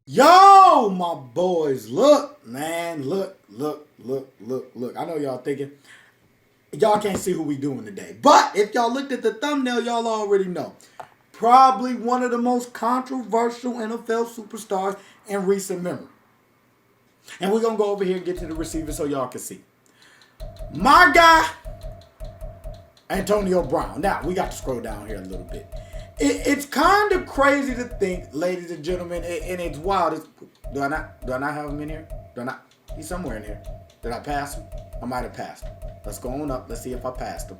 Yo, my boys, look, man, look. I know y'all thinking, y'all can't see who we doing today. But if y'all looked at the thumbnail, y'all already know. Probably one of the most controversial NFL superstars in recent memory. And we're going to go over here and get to the receiver so y'all can see. My guy, Antonio Brown. Now, we got to scroll down here a little bit. It's kind of crazy to think, ladies and gentlemen, and it's wild. Do I not have him in here? Do I not? He's somewhere in here. Did I pass him? I might have passed him. Let's go on up. Let's see if I passed him.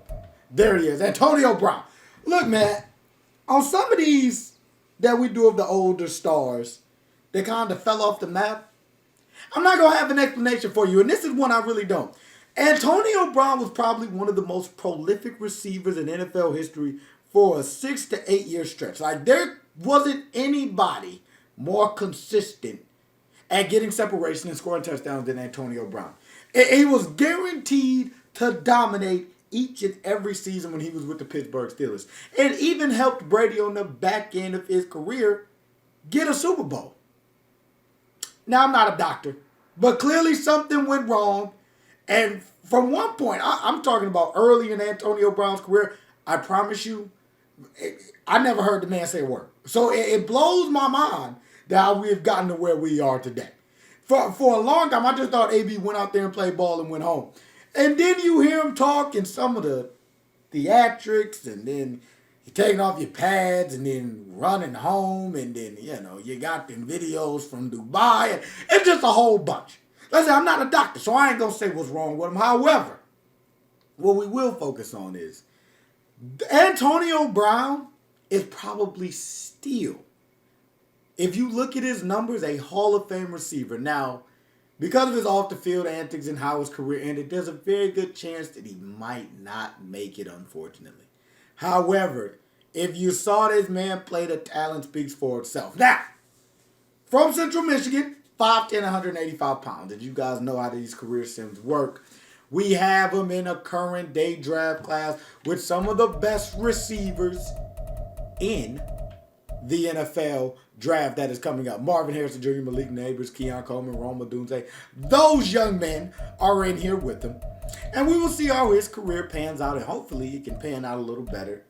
There he is, Antonio Brown. Look, man, on some of these that we do of the older stars, they kind of fell off the map. I'm not going to have an explanation for you, and this is one I really don't. Antonio Brown was probably one of the most prolific receivers in NFL history for a 6 to 8 year stretch. Like, there wasn't anybody more consistent at getting separation and scoring touchdowns than Antonio Brown. He was guaranteed to dominate each and every season when he was with the Pittsburgh Steelers. And even helped Brady on the back end of his career get a Super Bowl. Now, I'm not a doctor, but clearly something went wrong. And from one point, I'm talking about early in Antonio Brown's career, I promise you, I never heard the man say a word. So it blows my mind that we've gotten to where we are today. For a long time, I just thought AB went out there and played ball and went home. And then you hear him talk in some of the theatrics, and then you taking off your pads and then running home, and then, you got them videos from Dubai. And it's just a whole bunch. Let's say I'm not a doctor, so I ain't going to say what's wrong with him. However, what we will focus on is Antonio Brown is probably still, if you look at his numbers, a Hall of Fame receiver. Now, because of his off-the-field antics and how his career ended, there's a very good chance that he might not make it, unfortunately. However, if you saw this man play, the talent speaks for itself. Now, from Central Michigan, 5'10", 185 pounds. Did you guys know how these career sims work? We have him in a current day draft class with some of the best receivers in the NFL draft that is coming up. Marvin Harrison Jr., Malik Neighbors, Keon Coleman, Rome Odunze. Those young men are in here with him. And we will see how his career pans out, and hopefully it can pan out a little better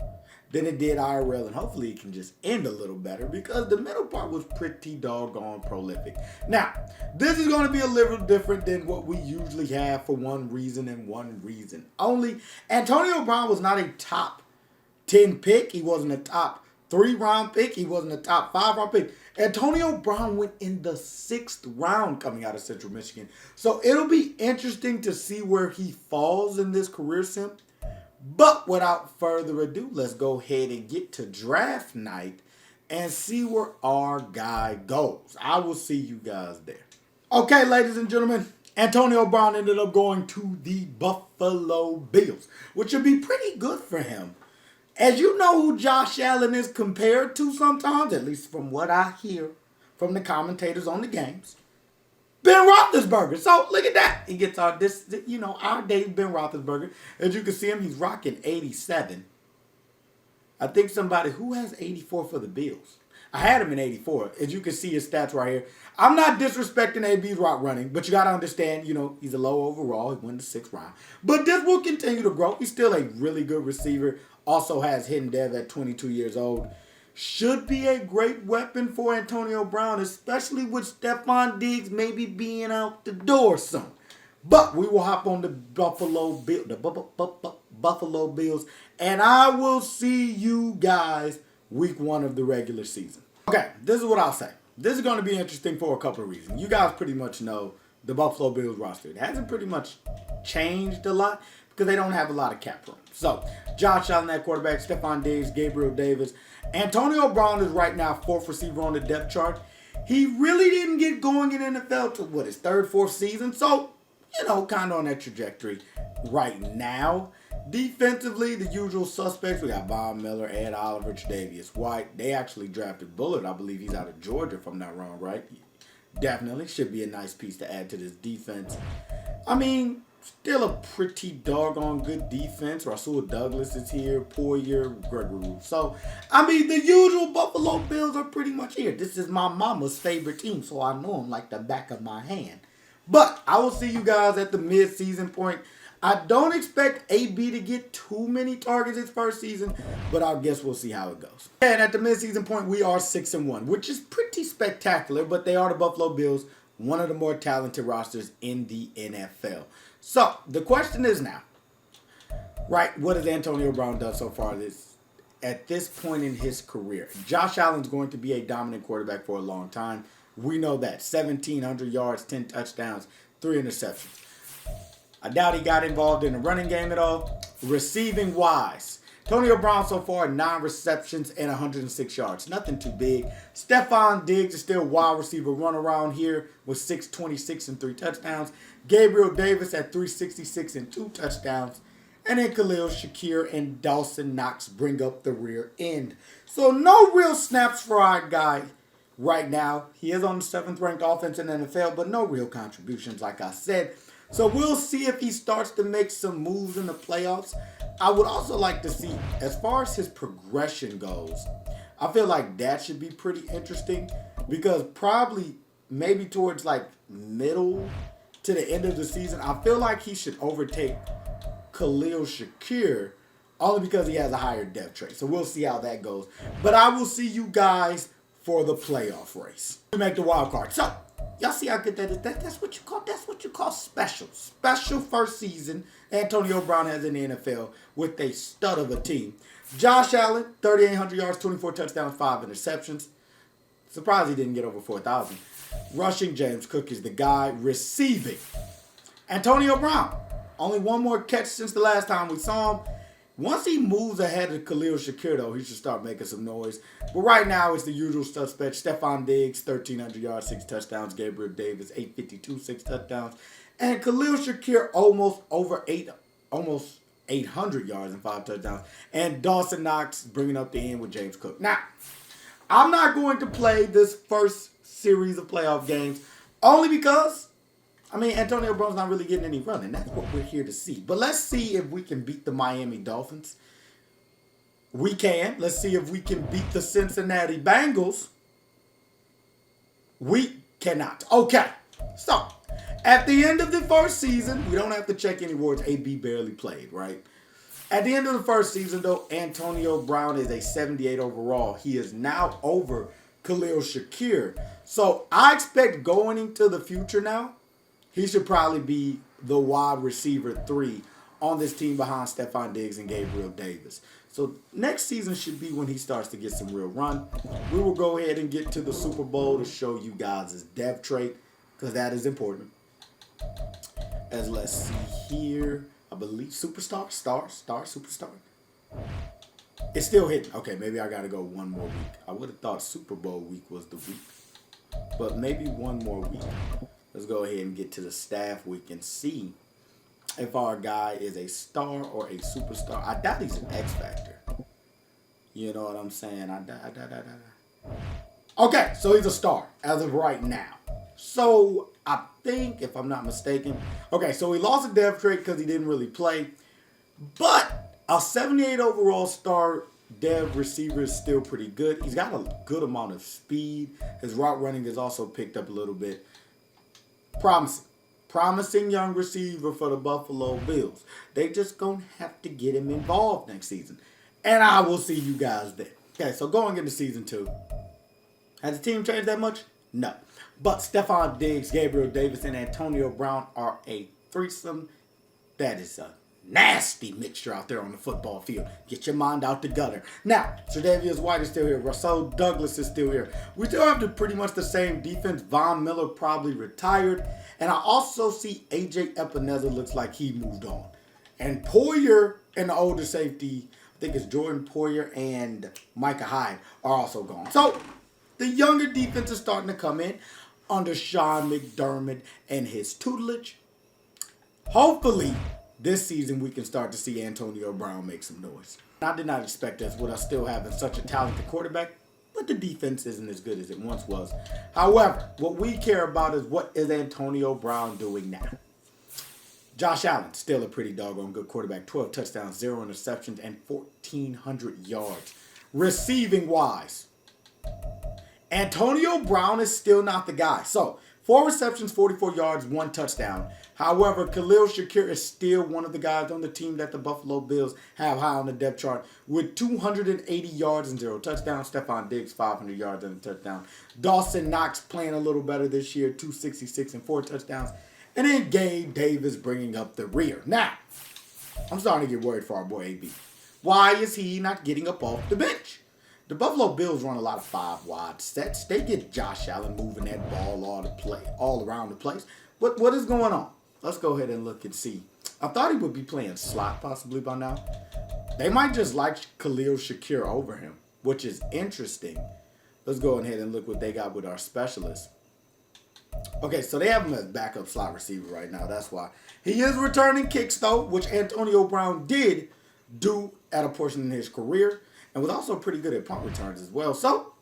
than it did IRL, and hopefully it can just end a little better because the middle part was pretty doggone prolific. Now, this is going to be a little different than what we usually have for one reason and one reason only. Antonio Brown was not a top 10 pick. He wasn't a top 3-round pick. He wasn't a top 5-round pick. Antonio Brown went in the 6th round coming out of Central Michigan. So it'll be interesting to see where he falls in this career sim. But without further ado, let's go ahead and get to draft night and see where our guy goes. I will see you guys there. Okay, ladies and gentlemen, Antonio Brown ended up going to the Buffalo Bills, which would be pretty good for him. As you know who Josh Allen is compared to sometimes, at least from what I hear from the commentators on the games, Ben Roethlisberger. So look at that. He gets our days Ben Roethlisberger. As you can see him, he's rocking 87. I think somebody who has 84 for the Bills. I had him in 84. As you can see his stats right here. I'm not disrespecting AB's route running, but you got to understand, he's a low overall. He won the 6th round. But this will continue to grow. He's still a really good receiver. Also has hidden dev at 22 years old. Should be a great weapon for Antonio Brown, especially with Stephon Diggs maybe being out the door soon. But we will hop on the Buffalo Bills, and I will see you guys week 1 of the regular season. Okay, this is what I'll say. This is going to be interesting for a couple of reasons. You guys pretty much know the Buffalo Bills roster. It hasn't pretty much changed a lot because they don't have a lot of cap room. So, Josh Allen at quarterback, Stephon Diggs, Gabriel Davis. Antonio Brown is right now 4th receiver on the depth chart. He really didn't get going in NFL till his 3rd, 4th season. So, kind of on that trajectory right now. Defensively, the usual suspects. We got Von Miller, Ed Oliver, Tre'Davious White. They actually drafted Bullard. I believe he's out of Georgia, if I'm not wrong, right? Definitely should be a nice piece to add to this defense. I mean, Still a pretty doggone good defense. Rasul Douglas is here. Poyer, Gregory. So, I mean, the usual Buffalo Bills are pretty much here. This is my mama's favorite team, so I know them like the back of my hand. But I will see you guys at the mid-season point. I don't expect AB to get too many targets his first season, but I guess we'll see how it goes. And at the mid-season point, we are 6-1, which is pretty spectacular, but they are the Buffalo Bills, one of the more talented rosters in the NFL. So, the question is now, right, what has Antonio Brown done so far at this point in his career? Josh Allen's going to be a dominant quarterback for a long time. We know that. 1,700 yards, 10 touchdowns, 3 interceptions. I doubt he got involved in the running game at all. Receiving wise, Antonio Brown so far, 9 receptions and 106 yards. Nothing too big. Stephon Diggs is still wide receiver run around here with 626 and 3 touchdowns. Gabriel Davis at 366 and 2 touchdowns. And then Khalil Shakir and Dawson Knox bring up the rear end. So no real snaps for our guy right now. He is on the 7th ranked offense in the NFL, but no real contributions like I said. So we'll see if he starts to make some moves in the playoffs. I would also like to see, as far as his progression goes, I feel like that should be pretty interesting because probably maybe towards like middle to the end of the season, I feel like he should overtake Khalil Shakir only because he has a higher depth trait. So we'll see how that goes. But I will see you guys for the playoff race. We make the wild card. So y'all see how good that is? That's what you call special. Special first season Antonio Brown has in the NFL with a stud of a team. Josh Allen, 3,800 yards, 24 touchdowns, 5 interceptions. Surprised he didn't get over 4,000. Rushing, James Cook is the guy. Receiving, Antonio Brown. Only one more catch since the last time we saw him. Once he moves ahead of Khalil Shakir, though, he should start making some noise. But right now, it's the usual suspects. Stephon Diggs, 1,300 yards, 6 touchdowns. Gabriel Davis, 852, 6 touchdowns. And Khalil Shakir almost 800 yards and 5 touchdowns. And Dawson Knox bringing up the end with James Cook. Now, I'm not going to play this first series of playoff games only because, Antonio Brown's not really getting any running. That's what we're here to see. But let's see if we can beat the Miami Dolphins. We can. Let's see if we can beat the Cincinnati Bengals. We cannot. Okay. So, at the end of the first season, we don't have to check any words. AB barely played, right? At the end of the first season, though, Antonio Brown is a 78 overall. He is now over Khalil Shakir. So, I expect going into the future now, he should probably be the wide receiver 3 on this team behind Stephon Diggs and Gabriel Davis. So next season should be when he starts to get some real run. We will go ahead and get to the Super Bowl to show you guys his depth trait because that is important. As let's see here, I believe superstar. It's still hitting. Okay, maybe I got to go one more week. I would have thought Super Bowl week was the week, but maybe one more week. Let's go ahead and get to the staff week and see if our guy is a star or a superstar. I doubt he's an X Factor. You know what I'm saying? Okay, so he's a star as of right now. So I think, if I'm not mistaken, okay, so he lost a depth trait because he didn't really play. But a 78 overall star dev receiver is still pretty good. He's got a good amount of speed. His route running is also picked up a little bit. Promising young receiver for the Buffalo Bills. They just gonna have to get him involved next season. And I will see you guys there. Okay, so going into season 2. Has the team changed that much? No. But Stephon Diggs, Gabriel Davis, and Antonio Brown are a threesome. That is a nasty mixture out there on the football field. Get your mind out the gutter. Now, Tre'Davious White is still here. Rasul Douglas is still here. We still have pretty much the same defense. Von Miller probably retired. And I also see A.J. Epineza looks like he moved on. And Poyer and the older safety, I think it's Jordan Poyer and Micah Hyde, are also gone. So, the younger defense is starting to come in under Sean McDermott and his tutelage. Hopefully, this season we can start to see Antonio Brown make some noise. I did not expect us with us still having such a talented quarterback, but the defense isn't as good as it once was. However, what we care about is what is Antonio Brown doing now. Josh Allen, still a pretty doggone good quarterback. 12 touchdowns, 0 interceptions, and 1,400 yards. Receiving wise, Antonio Brown is still not the guy. So, 4 receptions, 44 yards, 1 touchdown. However, Khalil Shakir is still one of the guys on the team that the Buffalo Bills have high on the depth chart with 280 yards and 0 touchdowns. Stephon Diggs, 500 yards and a touchdown. Dawson Knox playing a little better this year, 266 and 4 touchdowns. And then Gabe Davis bringing up the rear. Now, I'm starting to get worried for our boy AB. Why is he not getting up off the bench? The Buffalo Bills run a lot of 5 wide sets. They get Josh Allen moving that ball all around the place. But what is going on? Let's go ahead and look and see. I thought he would be playing slot possibly by now. They might just like Khalil Shakir over him, which is interesting. Let's go ahead and look what they got with our specialists. Okay, so they have him as backup slot receiver right now. That's why. He is returning kicks, though, which Antonio Brown did do at a portion in his career. And was also pretty good at punt returns as well. So,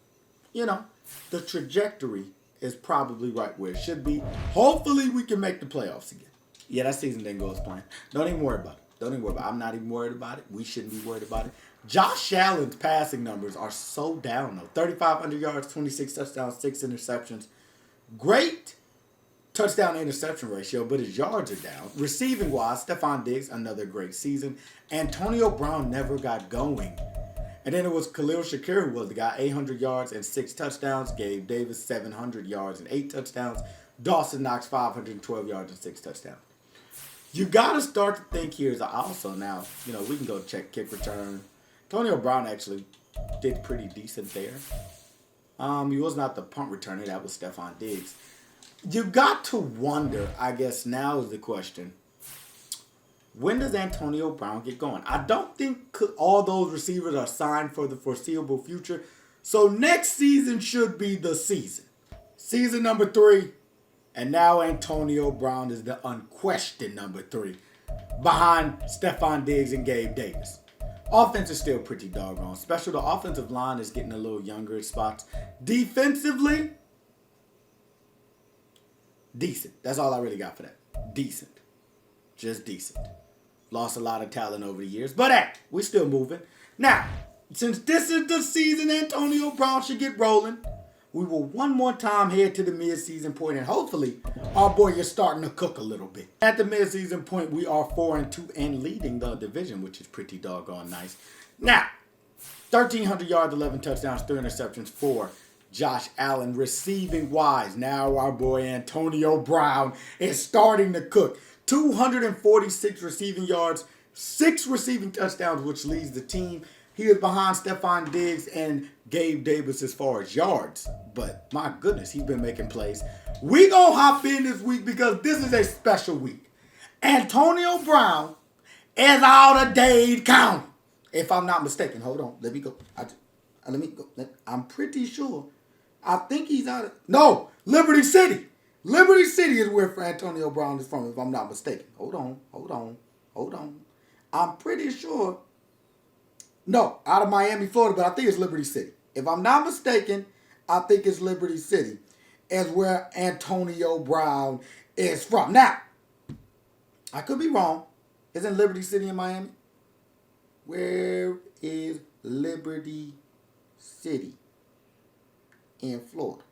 you know, the trajectory is probably right where it should be. Hopefully, we can make the playoffs again. Yeah, that season didn't go as planned. Don't even worry about it. Don't even worry about it. I'm not even worried about it. We shouldn't be worried about it. Josh Allen's passing numbers are so down, though. 3,500 yards, 26 touchdowns, 6 interceptions. Great touchdown-interception ratio, but his yards are down. Receiving-wise, Stephon Diggs, another great season. Antonio Brown never got going. And then it was Khalil Shakir who was the guy, 800 yards and 6 touchdowns. Gabe Davis, 700 yards and 8 touchdowns. Dawson Knox, 512 yards and 6 touchdowns. You got to start to think here also now, you know, we can go check kick return. Antonio Brown actually did pretty decent there. He was not the punt returner. That was Stephon Diggs. You got to wonder, I guess now is the question, when does Antonio Brown get going? I don't think all those receivers are signed for the foreseeable future. So next season should be the season. Season number 3. And now Antonio Brown is the unquestioned number 3. Behind Stephon Diggs and Gabe Davis. Offense is still pretty doggone special. The offensive line is getting a little younger at spots. Defensively, decent. That's all I really got for that. Decent. Just decent. Lost a lot of talent over the years. But hey, we're still moving. Now, since this is the season Antonio Brown should get rolling, we will one more time head to the mid-season point, and hopefully our boy is starting to cook a little bit. At the mid-season point, we are 4-2 and leading the division, which is pretty doggone nice. Now, 1,300 yards, 11 touchdowns, 3 interceptions for Josh Allen. Receiving wise, now our boy Antonio Brown is starting to cook. 246 receiving yards, 6 receiving touchdowns, which leads the team. He is behind Stephon Diggs and Gabe Davis as far as yards. But my goodness, he's been making plays. We gonna hop in this week because this is a special week. Antonio Brown is out of Dade County. If I'm not mistaken. Hold on. Let me go. Let me go. I'm pretty sure. I think he's out of... No! Liberty City. Liberty City is where Antonio Brown is from, if I'm not mistaken. Hold on. I'm pretty sure... No, out of Miami, Florida, but I think it's Liberty City. If I'm not mistaken, I think it's Liberty City is where Antonio Brown is from. Now, I could be wrong. Isn't Liberty City in Miami? Where is Liberty City in Florida?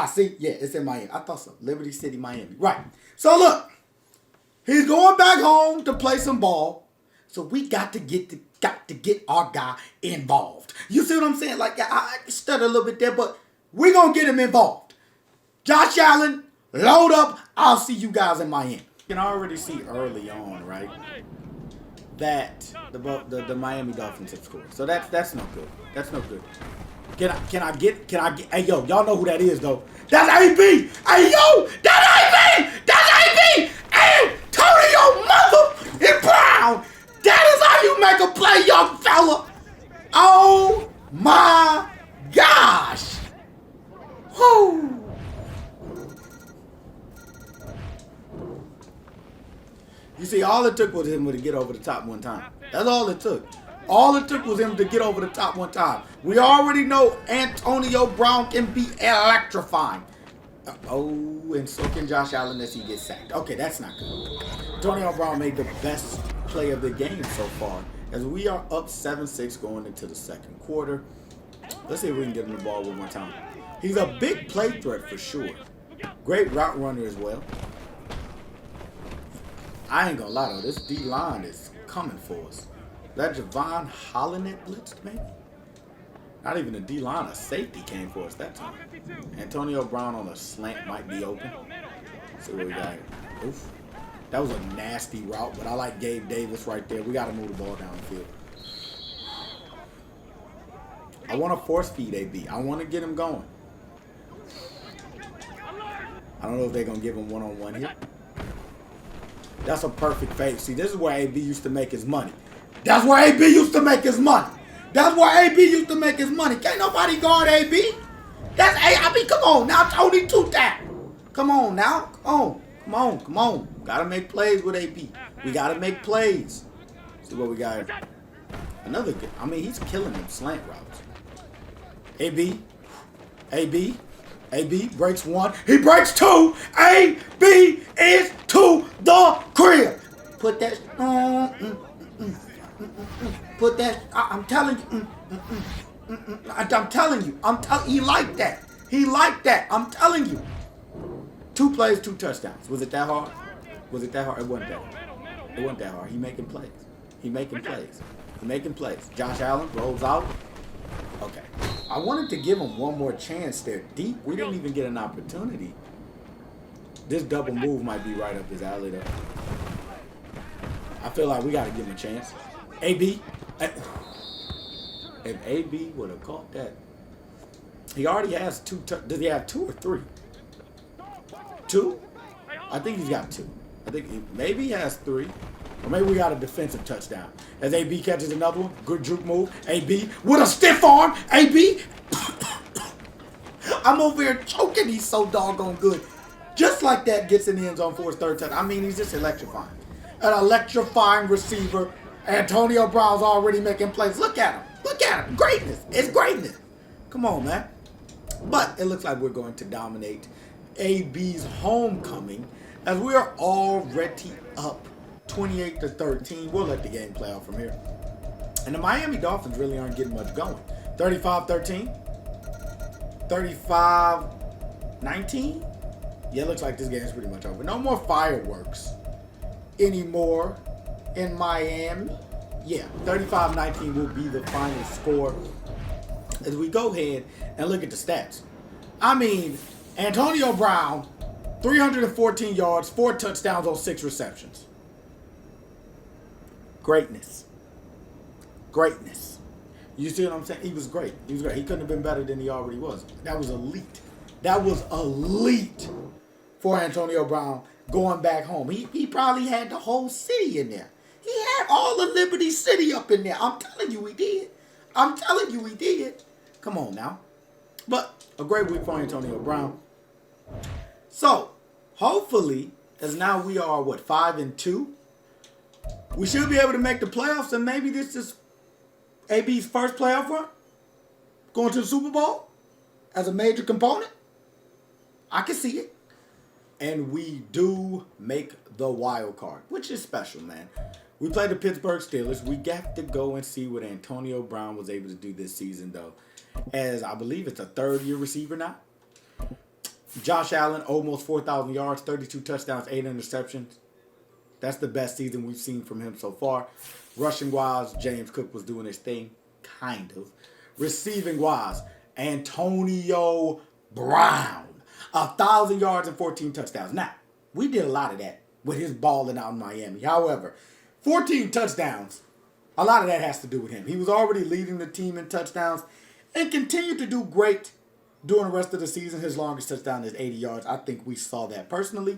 See, yeah, it's in Miami. I thought so. Liberty City, Miami. Right. So look, he's going back home to play some ball. So we got to get our guy involved. You see what I'm saying? Like, I stuttered a little bit there, but we're going to get him involved. Josh Allen, load up. I'll see you guys in Miami. You can already see early on, right, that the Miami Dolphins have scored. So that's no good. That's no good. Can I get, hey, yo, y'all know who that is, though. That's AB. Hey, yo, that's AB. That's AB. Antonio mother Brown. That is how you make a play, young fella. Oh, my gosh. Whoo. You see, all it took was him to get over the top one time. That's all it took. All it took was him to get over the top one time. We already know Antonio Brown can be electrifying. Oh, and so can Josh Allen as he gets sacked. Okay, that's not good. Antonio Brown made the best play of the game so far as we are up 7-6 going into the second quarter. Let's see if we can get him the ball one more time. He's a big play threat for sure. Great route runner as well. I ain't gonna lie though, this D-line is coming for us. That Javon Holland blitzed maybe? Not even a D-line, a safety came for us that time. Antonio Brown on a slant might be open. See what we got here. Oof. That was a nasty route, but I like Gabe Davis right there. We got to move the ball down the field. I want to force feed AB. I want to get him going. I don't know if they're going to give him one-on-one here. That's a perfect fake. See, this is where AB used to make his money. That's where AB used to make his money. That's where AB used to make his money. Can't nobody guard AB. That's A. I mean, come on now, Tony Two-Tap. Come on now. Come on. Gotta make plays with AB. We gotta make plays. See what we got here. Another good. I mean, he's killing them slant routes. AB breaks one. He breaks two. AB is to the crib. Put that. Put that. I'm telling you. I'm telling you. He liked that. He liked that. I'm telling you. 2 plays, 2 touchdowns. Was it that hard? Was it that hard? It wasn't that hard. It wasn't that hard. He making plays. Josh Allen rolls out. Okay. I wanted to give him one more chance there. Deep. We didn't even get an opportunity. This double move might be right up his alley though. I feel like we got to give him a chance. AB. If AB would have caught that. He already has 2. Does he have 2 or 3? 2? I think he's got 2. I think maybe he has 3. Or maybe we got a defensive touchdown. As AB catches another one. Good juke move. AB with a stiff arm. AB. I'm over here choking. He's so doggone good. Just like that gets in the end zone for his 3rd touchdown. I mean, he's just electrifying. An electrifying receiver. Antonio Brown's already making plays. Look at him. Greatness. It's greatness. Come on, man. But it looks like we're going to dominate AB's homecoming as we are already up 28-13. We'll let the game play out from here. And the Miami Dolphins really aren't getting much going. 35-13. 35-19. Yeah, it looks like this game is pretty much over. No more fireworks anymore in Miami. Yeah, 35-19 will be the final score as we go ahead and look at the stats. I mean, Antonio Brown, 314 yards, 4 touchdowns on 6 receptions. Greatness. You see what I'm saying? He was great. He couldn't have been better than he already was. That was elite. For Antonio Brown going back home. He probably had the whole city in there. He had all of Liberty City up in there. I'm telling you he did. Come on now. But a great week for Antonio Brown. So, hopefully, as now we are, 5-2? We should be able to make the playoffs, and maybe this is AB's first playoff run? Going to the Super Bowl as a major component? I can see it. And we do make the wild card, which is special, man. We played the Pittsburgh Steelers. We got to go and see what Antonio Brown was able to do this season, though. As I believe it's a 3rd-year receiver now. Josh Allen, almost 4,000 yards, 32 touchdowns, 8 interceptions. That's the best season we've seen from him so far. Rushing-wise, James Cook was doing his thing, kind of. Receiving-wise, Antonio Brown, 1,000 yards and 14 touchdowns. Now, we did a lot of that with his balling out in Miami. However, 14 touchdowns, a lot of that has to do with him. He was already leading the team in touchdowns and continued to do great during the rest of the season. His longest touchdown is 80 yards. I think we saw that personally.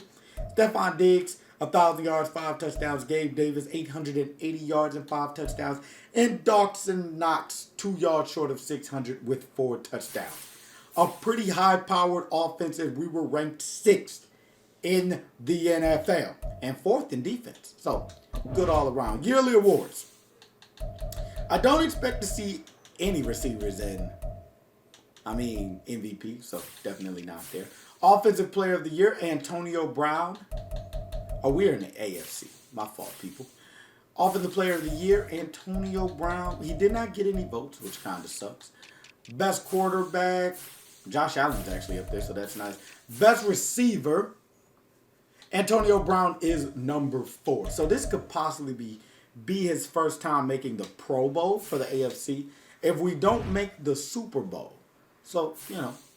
Stephon Diggs, 1,000 yards, 5 touchdowns. Gabe Davis, 880 yards and 5 touchdowns. And Dawson Knox, 2 yards short of 600 with 4 touchdowns. A pretty high-powered offense, as we were ranked 6th in the NFL and 4th in defense. So, good all around. Yearly awards. I don't expect to see any receivers in I mean, MVP, so definitely not there. Offensive Player of the Year, Antonio Brown. Oh, we're in the AFC. My fault, people. Offensive Player of the Year, Antonio Brown. He did not get any votes, which kind of sucks. Best quarterback, Josh Allen's actually up there, so that's nice. Best receiver, Antonio Brown is number 4. So this could possibly be his first time making the Pro Bowl for the AFC if we don't make the Super Bowl. So,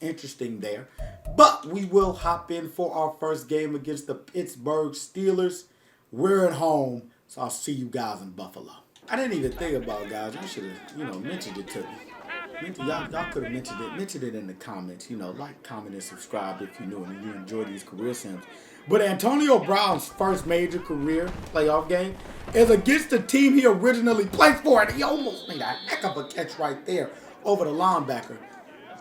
interesting there. But we will hop in for our first game against the Pittsburgh Steelers. We're at home, so I'll see you guys in Buffalo. I didn't even think about it, guys. I should have, mentioned it to me. Y'all could have mentioned it in the comments. Like, comment, and subscribe if you knew and you enjoy these career sims. But Antonio Brown's first major career playoff game is against the team he originally played for, and he almost made a heck of a catch right there over the linebacker.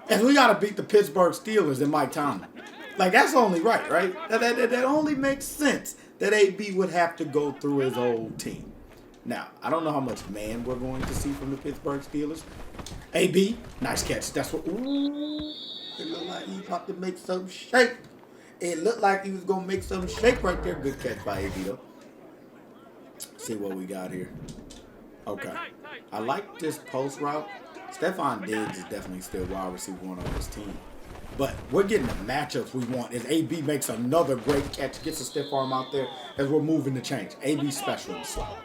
And we got to beat the Pittsburgh Steelers and Mike Tomlin. Like, that's only right? That only makes sense that AB would have to go through his old team. Now, I don't know how much man we're going to see from the Pittsburgh Steelers. AB, nice catch. That's what, ooh, it looked like he about to make some shake. It looked like he was going to make some shake right there. Good catch by AB, though. See what we got here. Okay. I like this post route. Stephon Diggs is definitely still wide receiver 1 on this team. But we're getting the matchups we want as AB makes another great catch, gets a stiff arm out there as we're moving the change. AB special in the slot.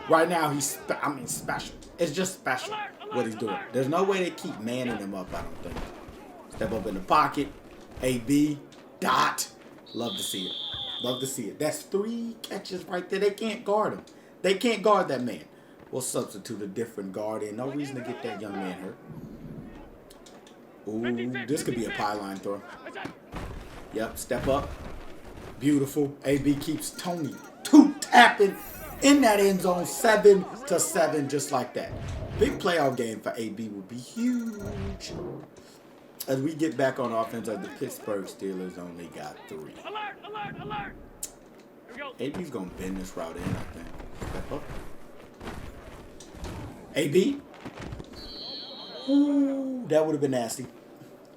Right now, he's special. It's just special what he's doing. There's no way they keep manning him up, I don't think. Step up in the pocket. AB, dot. Love to see it. Love to see it. That's 3 catches right there. They can't guard him. They can't guard that man. We'll substitute a different guard in. No reason to get that young man hurt. Ooh, this could be a pylon throw. Yep, step up. Beautiful. AB keeps Tony tapping in that end zone 7-7 just like that. Big playoff game for AB would be huge. As we get back on offense, the Pittsburgh Steelers only got 3. Alert! Here we go. AB's going to bend this route in, I think. Step up. AB. Ooh, that would have been nasty.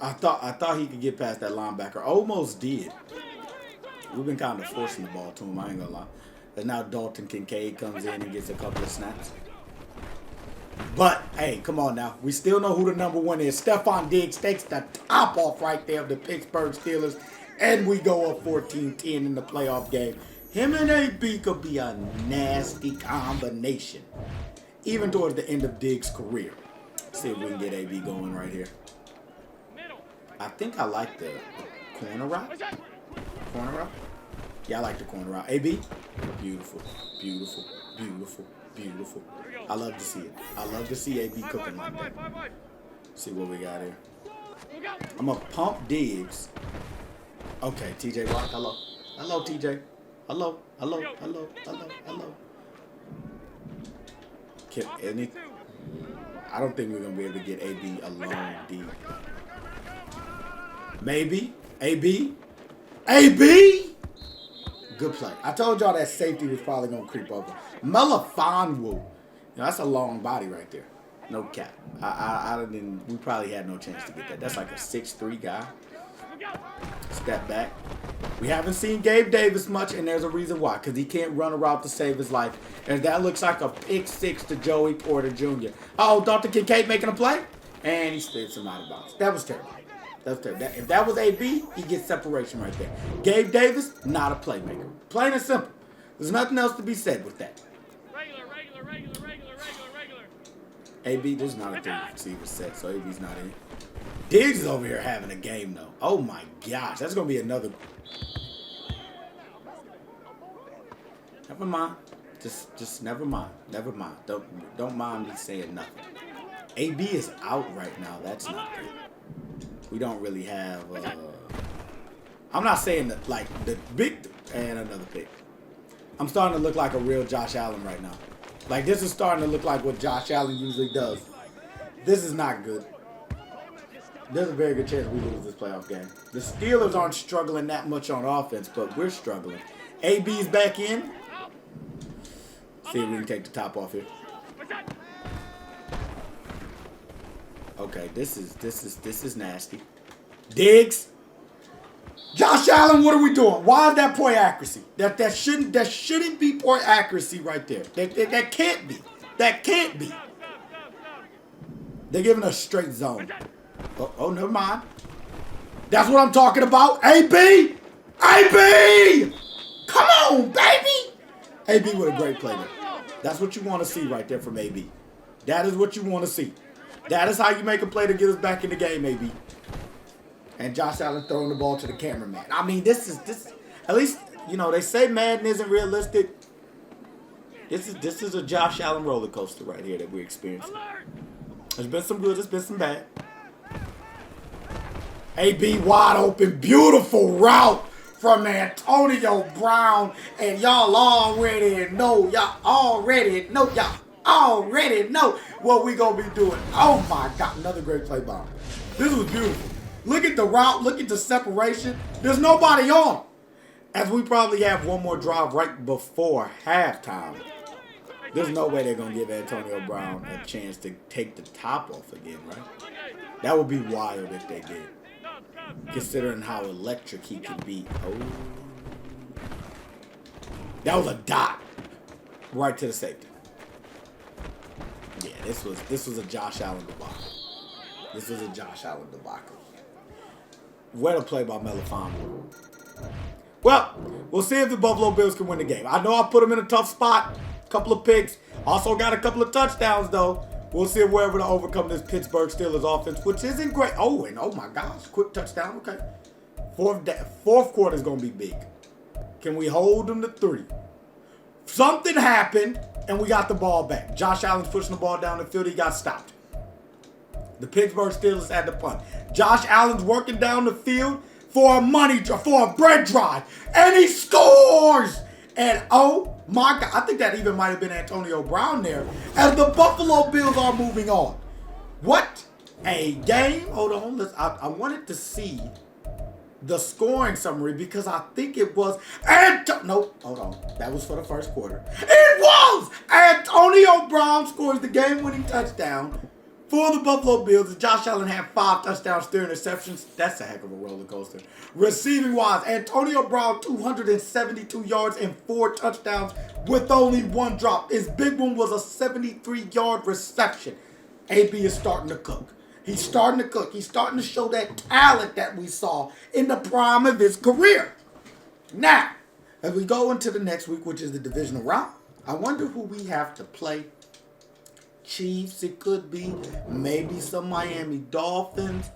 I thought he could get past that linebacker. Almost did. We've been kind of forcing the ball to him, I ain't gonna lie. And now Dalton Kincaid comes in and gets a couple of snaps. But, hey, come on now. We still know who the number 1 is. Stephon Diggs takes the top off right there of the Pittsburgh Steelers. And we go up 14-10 in the playoff game. Him and AB could be a nasty combination. Even towards the end of Diggs' career. See if we can get AB going right here. I think I like the corner route. Corner route? Yeah, I like the corner route. AB? Beautiful. I love to see it. I love to see AB cooking like that. See what we got here. I'm going to pump Diggs. Okay, TJ Watt. Hello. Hello, TJ. Hello. I don't think we're going to be able to get AB alone deep. Maybe. AB? Good play. I told y'all that safety was probably going to creep over. Melifonwu. That's a long body right there. No cap. We probably had no chance to get that. That's like a 6'3" guy. Step back. We haven't seen Gabe Davis much, and there's a reason why. Because he can't run a route to save his life. And that looks like a pick 6 to Joey Porter Jr. Oh, Dalton Kincaid making a play? And he spits him out of bounds. That was terrible. If that was AB, he gets separation right there. Gabe Davis, not a playmaker. Plain and simple. There's nothing else to be said with that. Regular. AB, there's not a 3 receiver set, so AB's not in. Diggs is over here having a game, though. Oh, my gosh. That's going to be another. Never mind. Just never mind. Don't mind me saying nothing. AB is out right now. That's not good. We don't really have. I'm not saying that like the big and another pick. I'm starting to look like a real Josh Allen right now. Like this is starting to look like what Josh Allen usually does. This is not good. There's a very good chance we lose this playoff game. The Steelers aren't struggling that much on offense, but we're struggling. AB's back in. See if we can take the top off here. Okay, this is nasty. Diggs. Josh Allen, what are we doing? Why is that point accuracy? That shouldn't be point accuracy right there. That can't be. That can't be. They're giving us straight zone. Oh, never mind. That's what I'm talking about. AB! AB! Come on, baby! AB with a great play there. That's what you want to see right there from AB. That is what you want to see. That is how you make a play to get us back in the game, AB. And Josh Allen throwing the ball to the cameraman. I mean, this at least, you know, they say Madden isn't realistic. This is a Josh Allen roller coaster right here that we're experiencing. There's been some good, there's been some bad. AB wide open, beautiful route from Antonio Brown. And y'all already know what we gonna be doing. Oh my God, another great play bomb. This was beautiful. Look at the route, look at the separation. There's nobody on. As we probably have one more drive right before halftime. There's no way they're going to give Antonio Brown a chance to take the top off again, right? That would be wild if they did. Considering how electric he can be. Oh. That was a dot. Right to the safety. Yeah, this was a Josh Allen debacle. This was a Josh Allen debacle. What a play by Melifonwu. Well, we'll see if the Buffalo Bills can win the game. I know I put them in a tough spot. Couple of picks. Also got a couple of touchdowns, though. We'll see if we're able to overcome this Pittsburgh Steelers offense, which isn't great. Oh, and oh my gosh. Quick touchdown. Okay. Fourth quarter is going to be big. Can we hold them to 3? Something happened, and we got the ball back. Josh Allen's pushing the ball down the field. He got stopped. The Pittsburgh Steelers had the punt. Josh Allen's working down the field for a bread drive. And he scores! And oh my God, I think that even might have been Antonio Brown there. As the Buffalo Bills are moving on. What a game. Hold on. I wanted to see the scoring summary because I think it was nope, hold on. That was for the first quarter. It was Antonio Brown scores the game-winning touchdown for the Buffalo Bills. Josh Allen had 5 touchdowns, 3 interceptions. That's a heck of a roller coaster. Receiving wise, Antonio Brown 272 yards and 4 touchdowns with only 1 drop. His big one was a 73-yard reception. AB is starting to cook. He's starting to cook. He's starting to show that talent that we saw in the prime of his career. Now, as we go into the next week, which is the divisional round, I wonder who we have to play. Chiefs, it could be. Maybe some Miami Dolphins.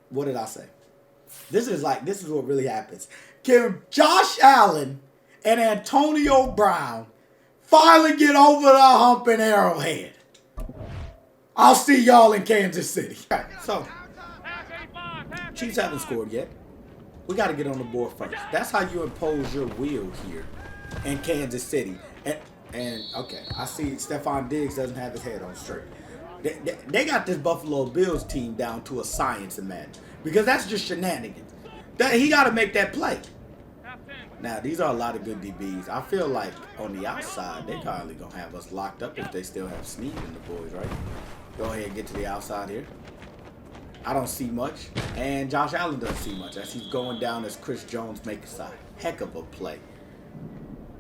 What did I say? This is what really happens. Can Josh Allen and Antonio Brown finally get over the hump in Arrowhead? I'll see y'all in Kansas City. All right, so, Chiefs haven't scored yet. We got to get on the board first. That's how you impose your will here in Kansas City. And okay, I see Stephon Diggs doesn't have his head on straight. They got this Buffalo Bills team down to a science in Madden. Because that's just shenanigans. He got to make that play. Now, these are a lot of good DBs. I feel like on the outside, they probably going to have us locked up if they still have Snead and the boys, right? Go ahead and get to the outside here. I don't see much. And Josh Allen doesn't see much as he's going down as Chris Jones makes a heck of a play.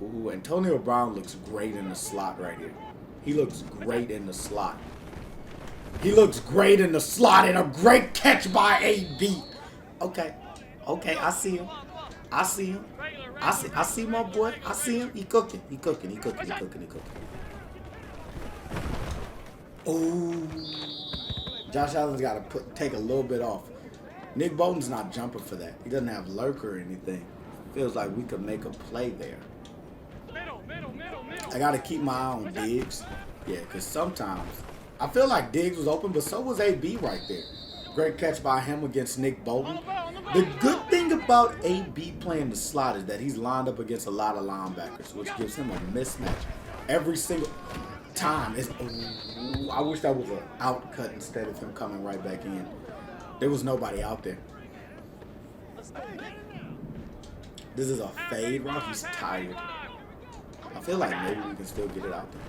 Ooh, Antonio Brown looks great in the slot right here. He looks great in the slot. He looks great in the slot and a great catch by AB. Okay, I see him. I see my boy. I see him. He cooking. Oh, Josh Allen's got to take a little bit off. Nick Bolton's not jumping for that. He doesn't have lurker or anything. Feels like we could make a play there. I got to keep my eye on Diggs. Yeah, because sometimes I feel like Diggs was open, but so was AB right there. Great catch by him against Nick Bolton. The good thing about AB playing the slot is that he's lined up against a lot of linebackers, which gives him a mismatch every single time. I wish that was an out cut instead of him coming right back in. There was nobody out there. This is a fade route. He's tired. I feel like maybe we can still get it out there.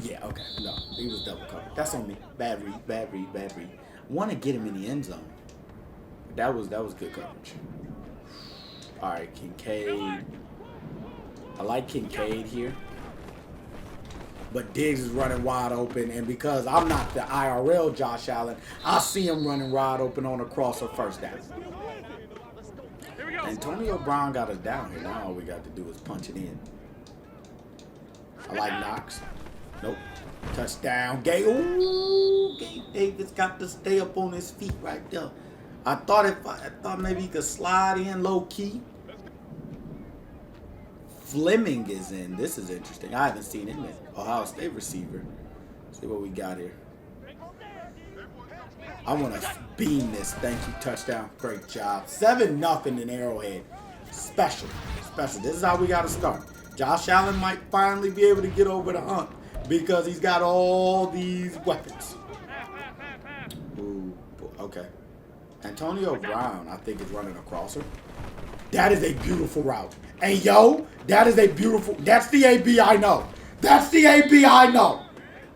Yeah, okay. No, he was double covered. That's on me. Bad read, bad read, bad read. Want to get him in the end zone. That was good coverage. All right, Kincaid. I like Kincaid here. But Diggs is running wide open, and because I'm not the IRL Josh Allen, I see him running wide open on a cross or first down. Antonio Brown got us down here. Now all we got to do is punch it in. I like Knox. Nope. Touchdown. Ooh, Gabe Davis got to stay up on his feet right there. I thought maybe he could slide in low key. Fleming is in. This is interesting. I haven't seen him in. Ohio State receiver. See what we got here. I want to beam this. Thank you. Touchdown. Great job. 7-0 in Arrowhead. Special. Special. This is how we got to start. Josh Allen might finally be able to get over the hump because he's got all these weapons. Ooh, okay. Antonio Brown, I think, is running a crosser. That is a beautiful route. Hey, yo, that's the AB I know. That's the AB I know.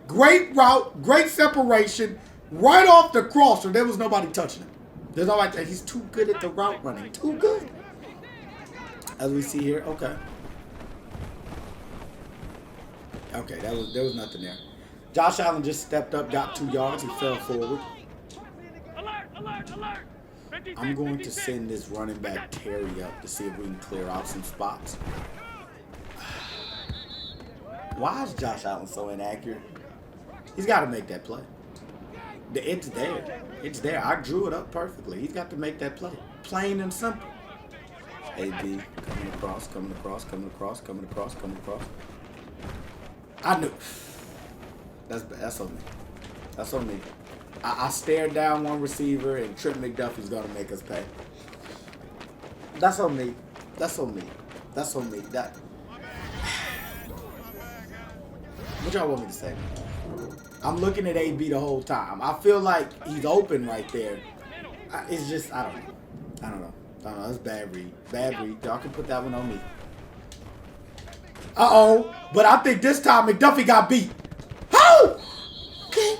Great route, great separation, right off the crosser. There was nobody touching him. There's nobody. He's too good at the route running. Too good. As we see here, okay. Okay, there was nothing there. Josh Allen just stepped up, got 2 yards, he fell forward. Alert, alert, alert. I'm going to send this running back Terry up to see if we can clear out some spots. Why is Josh Allen so inaccurate? He's got to make that play. It's there. It's there. I drew it up perfectly. He's got to make that play. Plain and simple. AB coming across, coming across, coming across, coming across, coming across. I knew. That's on me. That's on me. I stared down one receiver, and Trent McDuffie's going to make us pay. That's on me. That's on me. That's on me. That. What y'all want me to say? I'm looking at AB the whole time. I feel like he's open right there. It's just, I don't know. I don't know. That's bad read. Bad read. Y'all can put that one on me. Uh-oh. But I think this time McDuffie got beat. Oh! Okay.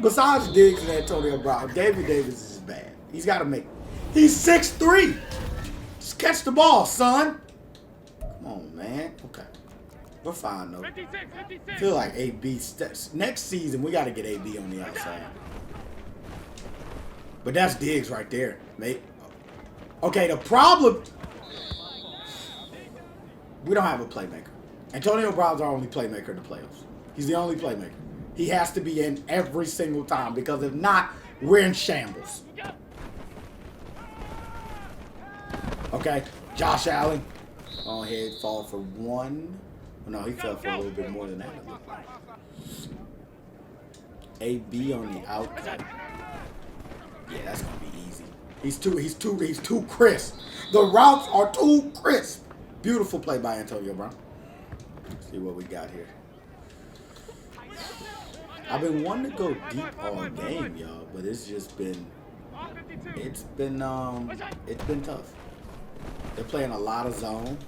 Besides Diggs and Antonio Brown, David Davis is bad. He's got to make it. He's 6'3". Just catch the ball, son. Come on, man. Okay. We're fine, though. 56, 56. I feel like AB steps. Next season, we got to get AB on the outside. But that's Diggs right there, mate. Okay, the problem... We don't have a playmaker. Antonio Brown's our only playmaker in the playoffs. He's the only playmaker. He has to be in every single time because if not, we're in shambles. Okay, Josh Allen. On ahead, fall for 1. No, he fell for a little bit more than that. AB on the outside. Yeah, that's gonna be easy. He's too crisp. The routes are too crisp. Beautiful play by Antonio Brown. Let's see what we got here. I've been wanting to go deep all game, y'all, but it's just been tough. They're playing a lot of zone.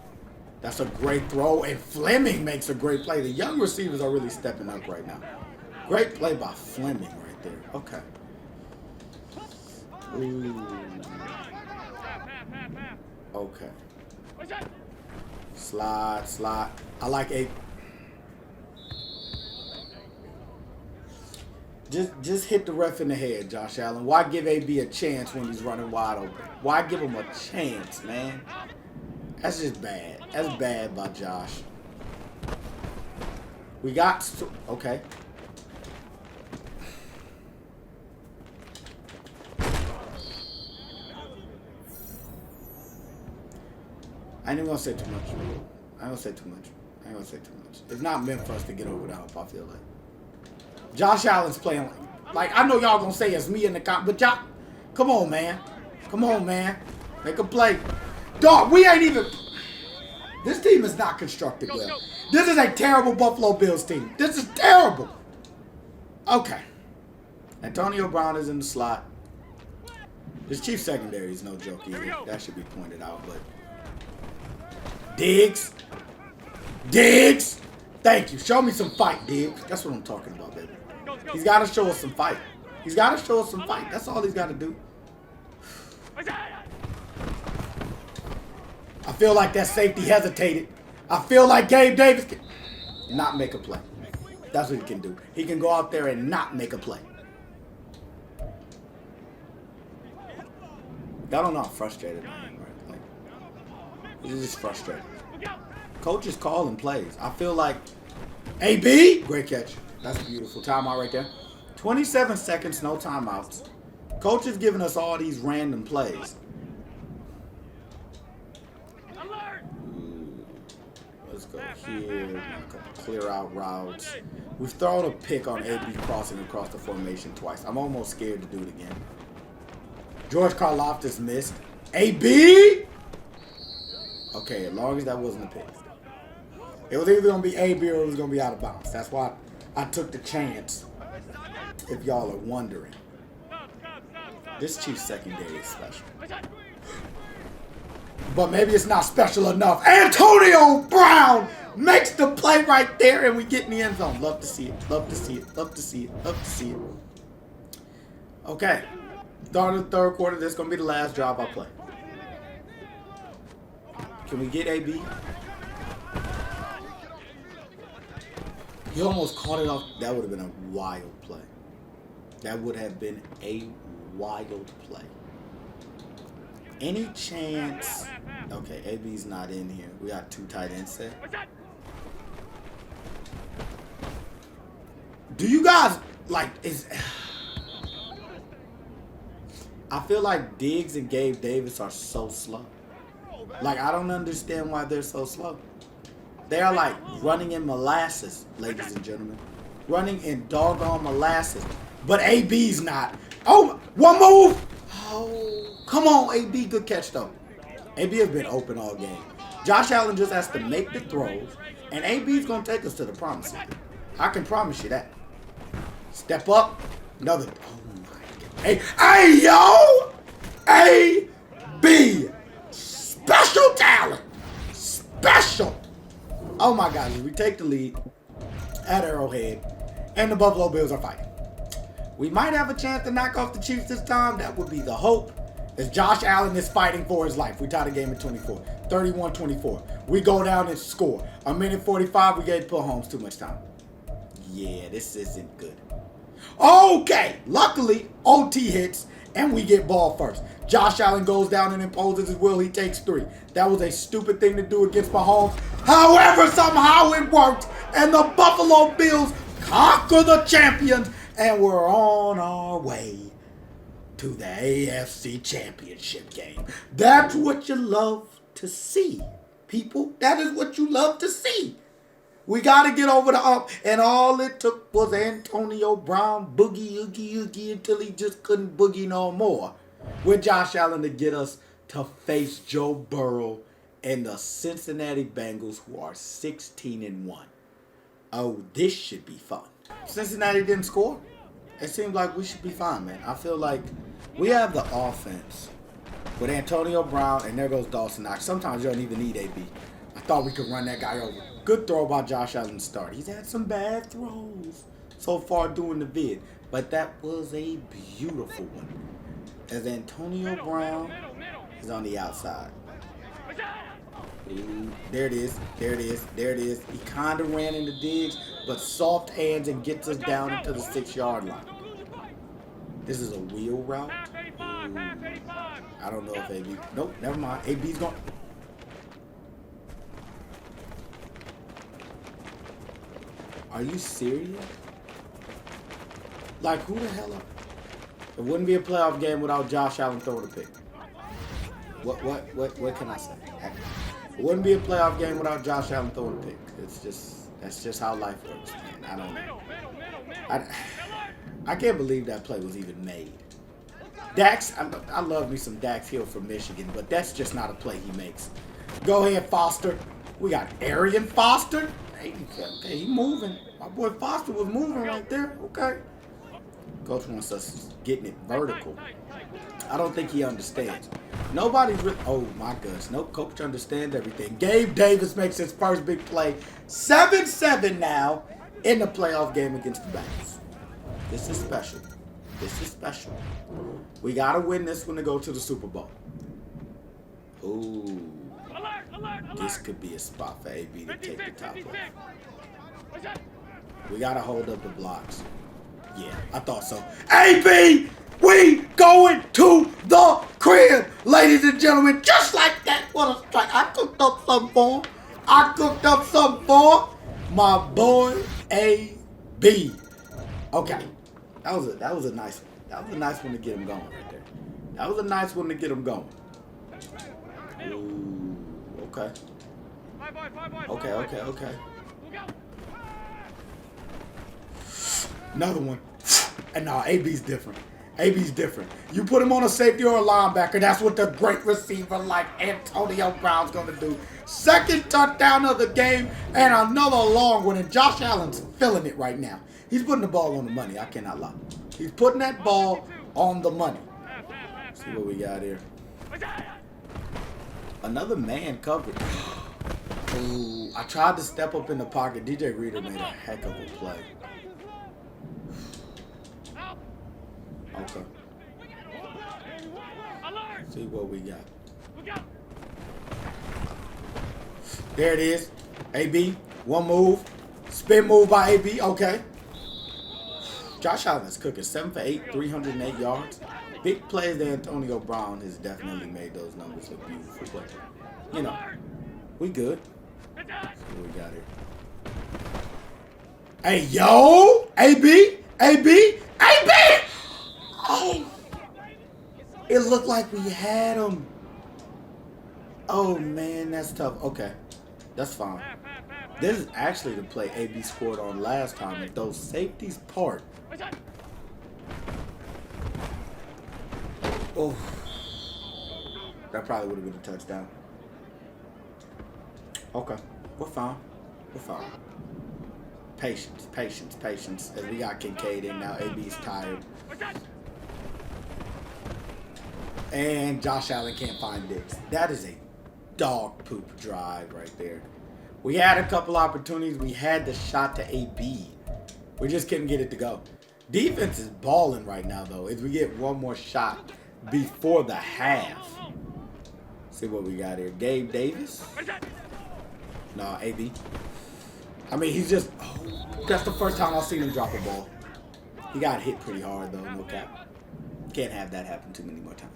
That's a great throw, and Fleming makes a great play. The young receivers are really stepping up right now. Great play by Fleming right there. Okay. Ooh. Okay. Slide. I like a. Just hit the ref in the head, Josh Allen. Why give AB a chance when he's running wide open? Why give him a chance, man? That's just bad. That's bad by Josh. We got... Okay. I ain't even gonna say too much. I ain't gonna say too much. It's not meant for us to get over the hump, I feel like. Josh Allen's playing like I know y'all gonna say it's me in the but y'all, come on, man. Come on, man. Make a play. Dog, we ain't even... This team is not constructed well. This is a terrible Buffalo Bills team. This is terrible. Okay. Antonio Brown is in the slot. This Chiefs secondary is no joke either. That should be pointed out, but... Diggs. Thank you. Show me some fight, dude. That's what I'm talking about, baby. He's got to show us some fight. He's got to show us some fight. That's all he's got to do. I feel like that safety hesitated. I feel like Gabe Davis can not make a play. That's what he can do. He can go out there and not make a play. Y'all don't know how frustrated I am, right? Like, it's just frustrating. Coaches calling plays. I feel like AB, great catch. That's beautiful. Timeout right there. 27 seconds, no timeouts. Coach is giving us all these random plays. Let's go here. A couple clear out routes. We've thrown a pick on AB crossing across the formation twice. I'm almost scared to do it again. George Karlaftis missed. AB! Okay, as long as that wasn't a pick. It was either going to be AB or it was going to be out of bounds. That's why I took the chance, if y'all are wondering. This Chiefs secondary is special. But maybe it's not special enough. Antonio Brown makes the play right there, and we get in the end zone. Love to see it. Love to see it. Love to see it. Love to see it. Okay. Start of the third quarter. This is going to be the last drive I play. Can we get AB? He almost caught it off. That would have been a wild play. That would have been a wild play. Any chance? Okay, AB's not in here. We got two tight ends set. Do you guys like? I feel like Diggs and Gabe Davis are so slow. Like, I don't understand why they're so slow. They are like running in molasses, ladies and gentlemen. Running in doggone molasses. But AB's not. Oh, one move. Oh, come on, AB. Good catch, though. AB has been open all game. Josh Allen just has to make the throws, and AB's going to take us to the promised land. I can promise you that. Step up. Another. Oh, my God. Hey, yo. AB. Special talent. Special. Oh, my gosh. We take the lead at Arrowhead, and the Buffalo Bills are fighting. We might have a chance to knock off the Chiefs this time. That would be the hope. As Josh Allen is fighting for his life. We tied the game at 24. 31-24. We go down and score. A minute 45, we gave Holmes too much time. Yeah, this isn't good. Okay. Luckily, OT hits, and we get ball first. Josh Allen goes down and imposes his will. He takes 3. That was a stupid thing to do against Mahomes. However, somehow it worked, and the Buffalo Bills conquer the champions, and we're on our way to the AFC Championship game. That's what you love to see, people. That is what you love to see. We got to get over the hump, and all it took was Antonio Brown boogie, oogie, until he just couldn't boogie no more. With Josh Allen to get us to face Joe Burrow and the Cincinnati Bengals, who are 16-1. Oh, this should be fun. Cincinnati didn't score. It seems like we should be fine, man. I feel like we have the offense with Antonio Brown, and there goes Dawson Knox. Sometimes you don't even need AB. I thought we could run that guy over. Good throw by Josh Allen to start. He's had some bad throws so far doing the vid, but that was a beautiful one. As Antonio Brown is on the outside. Ooh, there it is. There it is. There it is. He kind of ran into Diggs, but soft hands and gets us down into the 6-yard line. This is a wheel route. Ooh. I don't know if AB... Nope, never mind. AB's going... Are you serious? Like, who the hell are... It wouldn't be a playoff game without Josh Allen throwing a pick. What can I say? It wouldn't be a playoff game without Josh Allen throwing a pick. That's just how life works, man. I don't know. I can't believe that play was even made. Dax, I love me some Dax Hill from Michigan, but that's just not a play he makes. Go ahead, Foster. We got Arian Foster. Hey, okay, he moving. My boy Foster was moving right there. Okay. Coach wants us getting it vertical. I don't think he understands. Nobody's really. Oh my goodness. No coach understands everything. Gabe Davis makes his first big play. 7-7 now in the playoff game against the Bengals. This is special. This is special. We got to win this one to go to the Super Bowl. Ooh. Alert, alert, alert. This could be a spot for AB to take the 56, top 56. off. What's that? We got to hold up the blocks. Yeah, I thought so. AB, we going to the crib, ladies and gentlemen. Just like that. What a strike. I cooked up something for him. I cooked up something for my boy AB. Okay. That was a nice one. That was a nice one to get him going right there. That was a nice one to get him going. Ooh, okay. Okay. Look out. Another one. And no, AB's different. AB's different. You put him on a safety or a linebacker, that's what the great receiver like Antonio Brown's going to do. Second touchdown of the game and another long one. And Josh Allen's feeling it right now. He's putting the ball on the money. I cannot lie. He's putting that ball on the money. See what we got here. Another man covered. Ooh, I tried to step up in the pocket. DJ Reader made a heck of a play. Okay. See what we got. There it is. AB. One move. Spin move by AB. Okay. Josh Allen is cooking. 7 for 8, 308 yards. Big plays that Antonio Brown has definitely made those numbers look beautiful. But, you know, we good. See what we got here. Hey, yo! AB! AB! AB! Oh! It looked like we had him. Oh, man, that's tough. Okay. That's fine. This is actually the play AB scored on last time. If those safeties part. Oh. That probably would have been a touchdown. Okay. We're fine. We're fine. Patience, patience, patience. As we got Kincaid in now, AB's tired. And Josh Allen can't find Diggs. That is a dog poop drive right there. We had a couple opportunities. We had the shot to AB. We just couldn't get it to go. Defense is balling right now, though. If we get one more shot before the half. See what we got here. Gabe Davis. No, AB. I mean, he's just... Oh, that's the first time I've seen him drop a ball. He got hit pretty hard, though. No cap. Can't have that happen too many more times.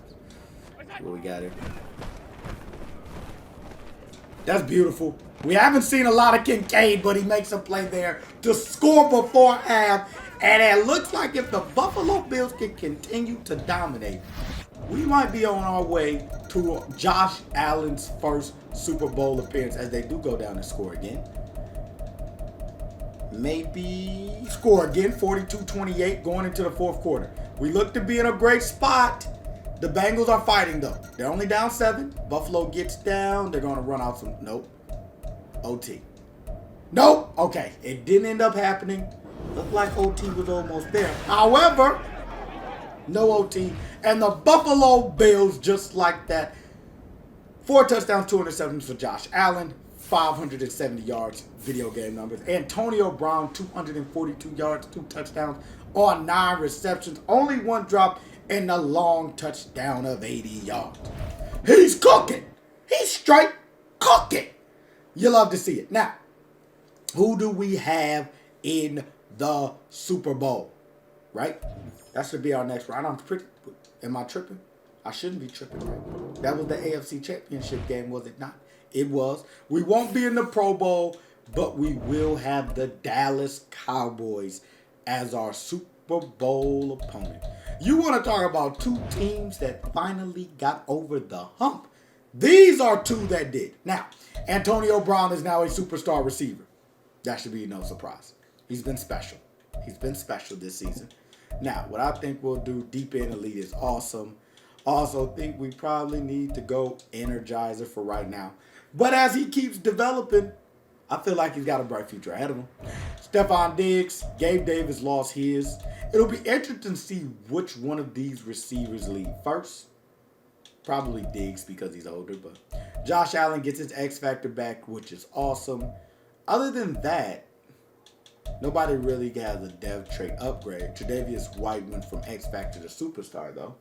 See what we got here. That's beautiful. We haven't seen a lot of Kincaid, but he makes a play there to score before half. And it looks like if the Buffalo Bills can continue to dominate, we might be on our way to Josh Allen's first Super Bowl appearance as they do go down and score again. Maybe score again, 42-28 going into the fourth quarter. We look to be in a great spot. The Bengals are fighting, though. They're only down 7. Buffalo gets down. They're going to run out some... Nope. OT. Nope. Okay. It didn't end up happening. Looked like OT was almost there. However, no OT. And the Buffalo Bills, just like that. 4 touchdowns, 2 interceptions for Josh Allen. 570 yards. Video game numbers. Antonio Brown, 242 yards, 2 touchdowns on 9 receptions. Only 1 drop. And a long touchdown of 80 yards. He's cooking. He's straight cooking. You love to see it. Now, who do we have in the Super Bowl? Right? That should be our next round. Am I tripping? I shouldn't be tripping, right? That was the AFC Championship game, was it not? It was. We won't be in the Pro Bowl, but we will have the Dallas Cowboys as our Super Bowl opponent. You want to talk about 2 teams that finally got over the hump. These are 2 that did. Now, Antonio Brown is now a superstar receiver. That should be no surprise. He's been special. He's been special this season. Now, what I think we'll do, deep in elite is awesome. Also think we probably need to go Energizer for right now. But as he keeps developing, I feel like he's got a bright future ahead of him. Stephon Diggs, Gabe Davis lost his. It'll be interesting to see which one of these receivers lead first. Probably Diggs because he's older, but Josh Allen gets his X Factor back, which is awesome. Other than that, nobody really has a dev trait upgrade. Tre'Davious White went from X Factor to Superstar, though.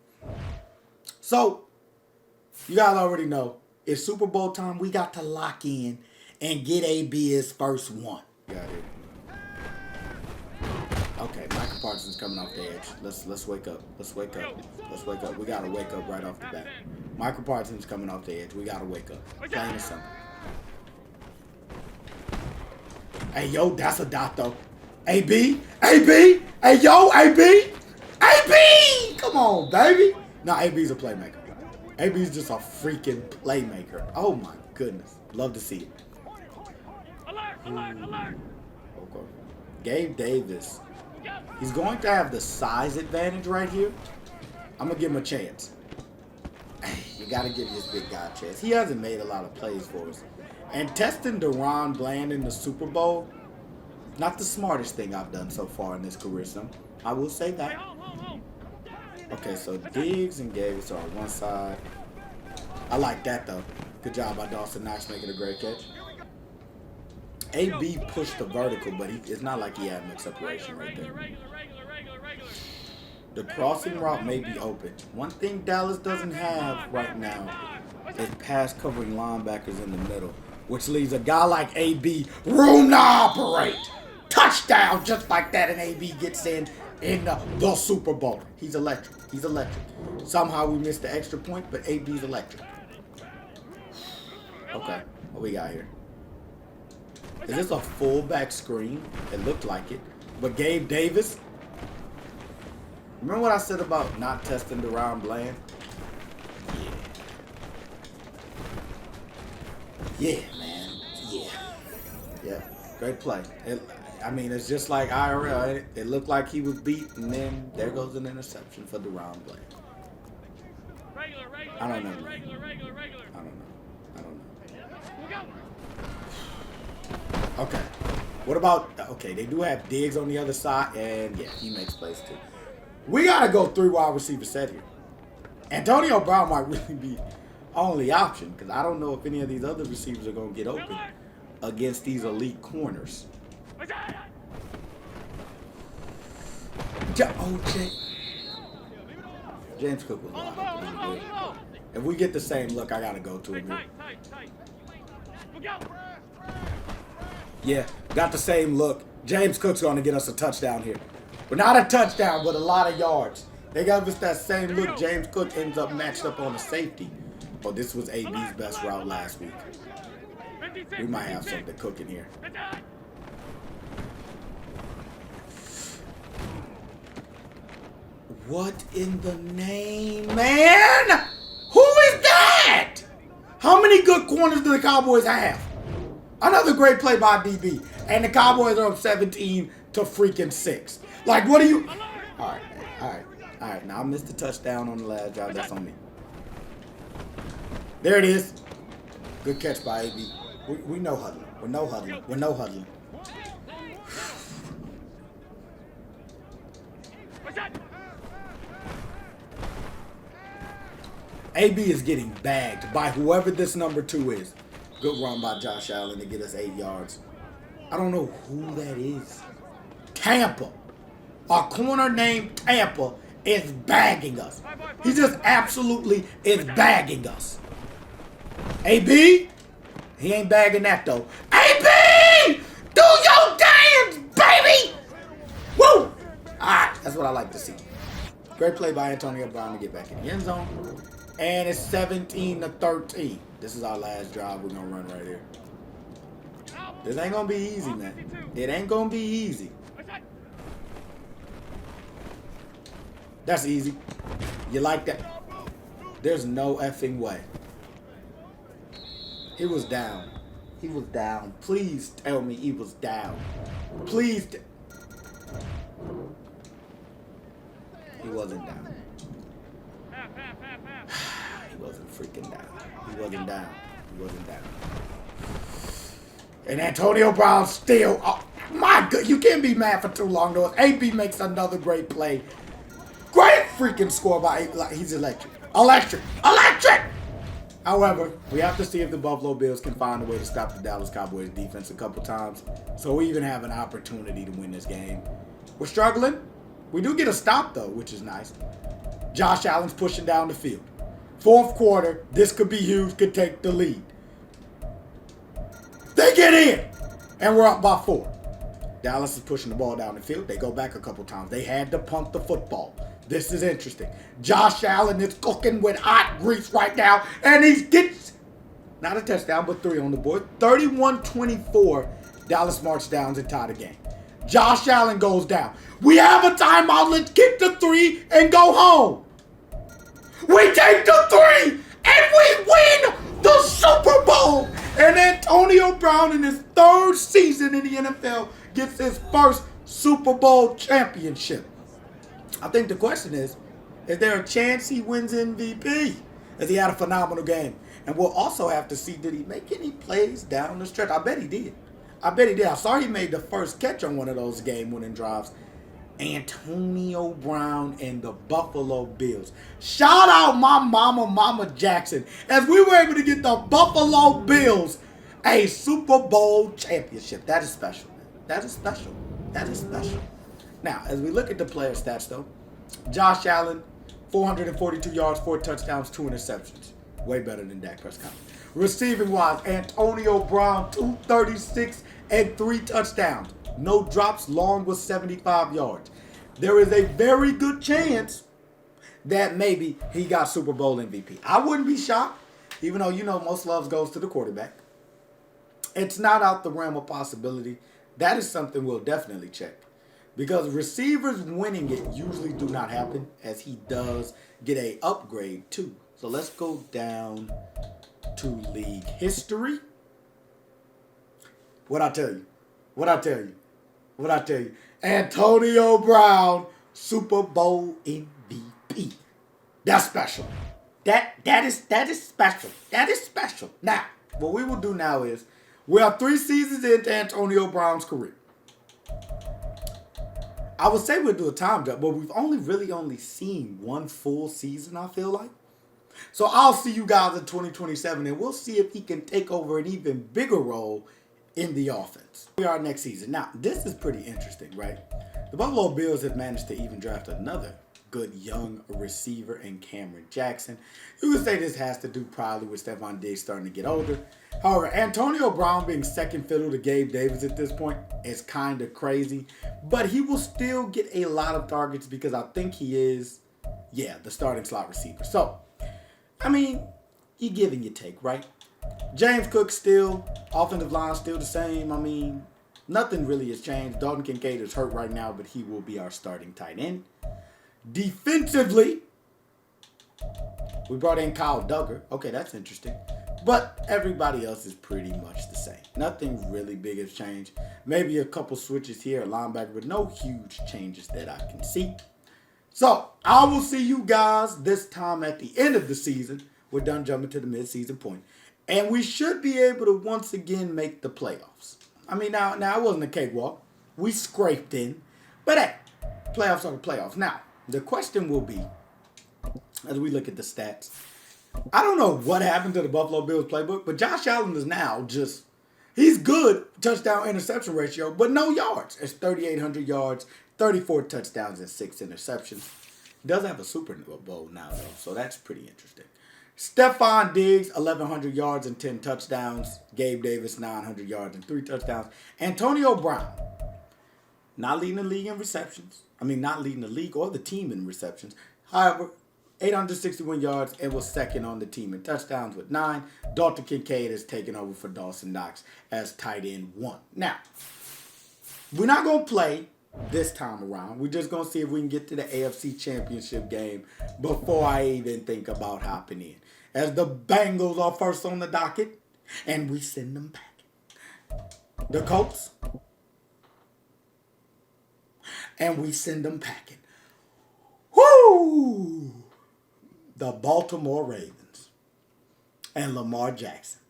So, you guys already know, it's Super Bowl time. We got to lock in and get AB his first one. Got it. Okay, Michael Parsons coming off the edge. Let's wake up. Let's wake up. Let's wake up. We gotta wake up right off the bat. Michael Parsons coming off the edge. We gotta wake up. Plain and simple. Hey yo, that's a dot though. AB, AB, hey yo, AB, AB. Come on, baby. No, AB's a playmaker. AB's just a freaking playmaker. Oh my goodness, love to see it. Alert! Alert! Alert! Okay. Gabe Davis. He's going to have the size advantage right here. I'm going to give him a chance. You got to give this big guy a chance. He hasn't made a lot of plays for us. And testing Deron Bland in the Super Bowl, not the smartest thing I've done so far in this career. So I will say that. Okay, so Diggs and Davis are on one side. I like that, though. Good job by Dawson Knox making a great catch. AB pushed the vertical, but it's not like he had much separation right there. The crossing route may be open. One thing Dallas doesn't have right now is pass covering linebackers in the middle, which leaves a guy like AB room to operate. Touchdown just like that, and AB gets in the Super Bowl. He's electric. He's electric. Somehow we missed the extra point, but AB's electric. Okay, what we got here? Is this a fullback screen? It looked like it. But Gabe Davis? Remember what I said about not testing Deron Bland? Yeah, man. Yeah. Yeah. Great play. It's just like IRL. It looked like he was beat, and then there goes an interception for Deron Bland. I don't know. I don't know. Okay. What about... Okay, they do have Diggs on the other side, and yeah, he makes plays too. We got to go 3 wide receiver set here. Antonio Brown might really be only option, because I don't know if any of these other receivers are going to get open against these elite corners. James Cook was wide. If we get the same look, I got to go to him here. Yeah, got the same look. James Cook's going to get us a touchdown here. But not a touchdown, but a lot of yards. They got us that same look. James Cook ends up matched up on the safety. Oh, this was AB's best route last week. We might have something cooking here. What in the name, man? Who is that? How many good corners do the Cowboys have? Another great play by B.B. And the Cowboys are up 17 to freaking 6. Like, what are you... All right. Now, I missed the touchdown on the last drive. That's on me. There it is. Good catch by AB. We no huddling. We're no huddling. AB is getting bagged by whoever this number 2 is. Good run by Josh Allen to get us 8 yards. I don't know who that is. Tampa. Our corner named Tampa is bagging us. He just absolutely is bagging us. AB? He ain't bagging that though. AB! Do your dance, baby! Woo! Alright, that's what I like to see. Great play by Antonio Brown to get back in the end zone. And it's 17 to 13. This is our last drive we're going to run right here. This ain't going to be easy, man. It ain't going to be easy. That's easy. You like that? There's no effing way. He was down. He was down. Please tell me he was down. Please. He wasn't down. He wasn't freaking down. He wasn't down. He wasn't down. And Antonio Brown still. Oh, my God. You can't be mad for too long, though. AB makes another great play. Great freaking score by 8. Like, he's electric. Electric. Electric! However, we have to see if the Buffalo Bills can find a way to stop the Dallas Cowboys defense a couple times. So we even have an opportunity to win this game. We're struggling. We do get a stop, though, which is nice. Josh Allen's pushing down the field. Fourth quarter, this could be huge, could take the lead. They get in, and we're up by 4. Dallas is pushing the ball down the field. They go back a couple times. They had to punt the football. This is interesting. Josh Allen is cooking with hot grease right now, and he gets, not a touchdown, but 3 on the board. 31-24, Dallas marched down to tie the game. Josh Allen goes down. We have a timeout. Let's get the 3 and go home. We take the 3, and we win the Super Bowl. And Antonio Brown, in his 3rd season in the NFL, gets his first Super Bowl championship. I think the question is there a chance he wins MVP? As he had a phenomenal game. And we'll also have to see, did he make any plays down the stretch? I bet he did. I saw he made the first catch on one of those game-winning drives. Antonio Brown and the Buffalo Bills. Shout out my Mama Jackson, as we were able to get the Buffalo Bills a Super Bowl championship. That is special. That is special. That is special. Now, as we look at the player stats, though, Josh Allen, 442 yards, 4 touchdowns, 2 interceptions. Way better than Dak Prescott. Receiving-wise, Antonio Brown, 236 and 3 touchdowns. No drops, long was 75 yards. There is a very good chance that maybe he got Super Bowl MVP. I wouldn't be shocked, even though, you know, most love goes to the quarterback. It's not out the realm of possibility. That is something we'll definitely check. Because receivers winning it usually do not happen, as he does get a upgrade too. So let's go down to league history. What'd I tell you? Antonio Brown, Super Bowl MVP. That's special. That is special. That is special. Now, what we will do now is, we are 3 seasons into Antonio Brown's career. I would say we'll do a time jump, but we've only seen 1 full season, I feel like. So I'll see you guys in 2027, and we'll see if he can take over an even bigger role in the offense. We are next season. Now, this is pretty interesting, right? The Buffalo Bills have managed to even draft another good young receiver in Cameron Jackson. You could say this has to do probably with Stephon Diggs starting to get older. However, Antonio Brown being second fiddle to Gabe Davis at this point is kind of crazy. But he will still get a lot of targets because I think he is, the starting slot receiver. So, I mean, you give and you take, right? James Cook still, offensive line still the same. I mean, nothing really has changed. Dalton Kincaid is hurt right now, but he will be our starting tight end. Defensively, we brought in Kyle Duggar. Okay, that's interesting. But everybody else is pretty much the same. Nothing really big has changed. Maybe a couple switches here at linebacker, but no huge changes that I can see. So, I will see you guys this time at the end of the season. We're done jumping to the mid-season point. And we should be able to once again make the playoffs. I mean, now it wasn't a cakewalk. We scraped in. But hey, playoffs are the playoffs. Now, the question will be, as we look at the stats, I don't know what happened to the Buffalo Bills playbook, but Josh Allen is now he's good touchdown interception ratio, but no yards. It's 3,800 yards, 34 touchdowns, and 6 interceptions. He does have a Super Bowl now, though, so that's pretty interesting. Stephon Diggs, 1,100 yards and 10 touchdowns. Gabe Davis, 900 yards and 3 touchdowns. Antonio Brown, not leading the league in receptions. I mean, not leading the league or the team in receptions. However, 861 yards and was second on the team in touchdowns with 9. Dalton Kincaid has taken over for Dawson Knox as tight end 1. Now, we're not going to play this time around. We're just going to see if we can get to the AFC Championship game before I even think about hopping in. As the Bengals are first on the docket, and we send them packing. The Colts, and we send them packing. Woo! The Baltimore Ravens and Lamar Jackson.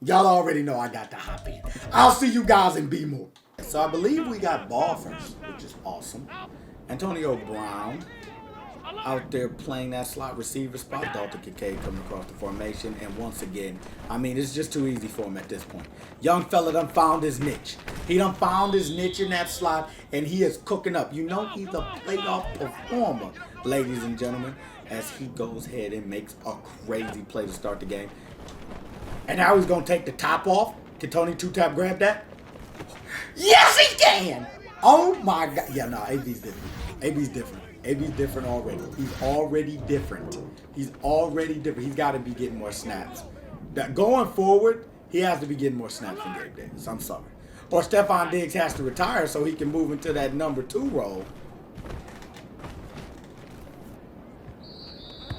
Y'all already know I got to hop in. I'll see you guys in B more. So I believe we got ball first, which is awesome. Antonio Brown out there playing that slot receiver spot. Dalton Kincaid coming across the formation. And once again, I mean, it's just too easy for him at this point. Young fella done found his niche. He done found his niche in that slot, and he is cooking up. You know he's a playoff performer, ladies and gentlemen, as he goes ahead and makes a crazy play to start the game. And now he's going to take the top off. Can Tony two-tap grab that? Yes, he can! Oh, my God. Yeah, no, AB's different. AB's different. AB's different already. He's already different. He's already different. He's got to be getting more snaps. Going forward, he has to be getting more snaps than Gabe Davis. I'm sorry. Or Stephon Diggs has to retire so he can move into that number 2 role.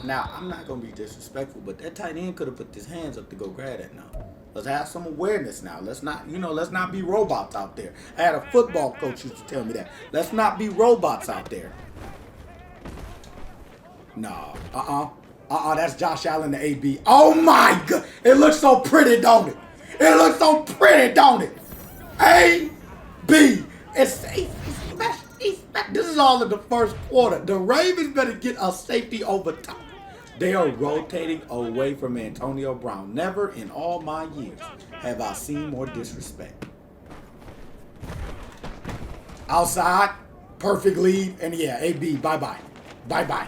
Now, I'm not going to be disrespectful, but that tight end could have put his hands up to go grab that now. Let's have some awareness now. Let's not, let's not be robots out there. I had a football coach used to tell me that. Let's not be robots out there. No. That's Josh Allen to AB. Oh, my God. It looks so pretty, don't it? It looks so pretty, don't it? A.B. It's safe. This is all in the first quarter. The Ravens better get a safety over top. They are rotating away from Antonio Brown. Never in all my years have I seen more disrespect. Outside, perfect lead, and yeah, AB, bye-bye. Bye-bye.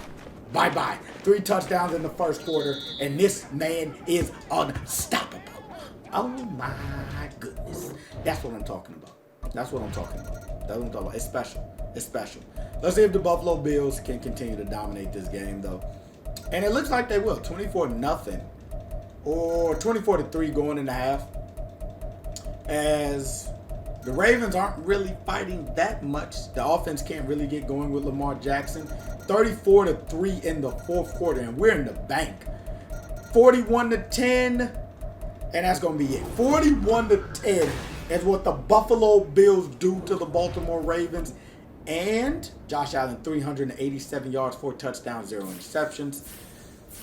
Bye-bye. 3 touchdowns in the first quarter, and this man is unstoppable. Oh, my goodness. That's what I'm talking about. That's what I'm talking about. That's what I'm talking about. It's special. It's special. Let's see if the Buffalo Bills can continue to dominate this game, though. And it looks like they will. 24-0 or 24-3 going in the half. As the Ravens aren't really fighting that much. The offense can't really get going with Lamar Jackson. 34-3 in the fourth quarter, and we're in the bank. 41-10, and that's going to be it. 41-10 is what the Buffalo Bills do to the Baltimore Ravens. And Josh Allen, 387 yards, 4 touchdowns, 0 interceptions.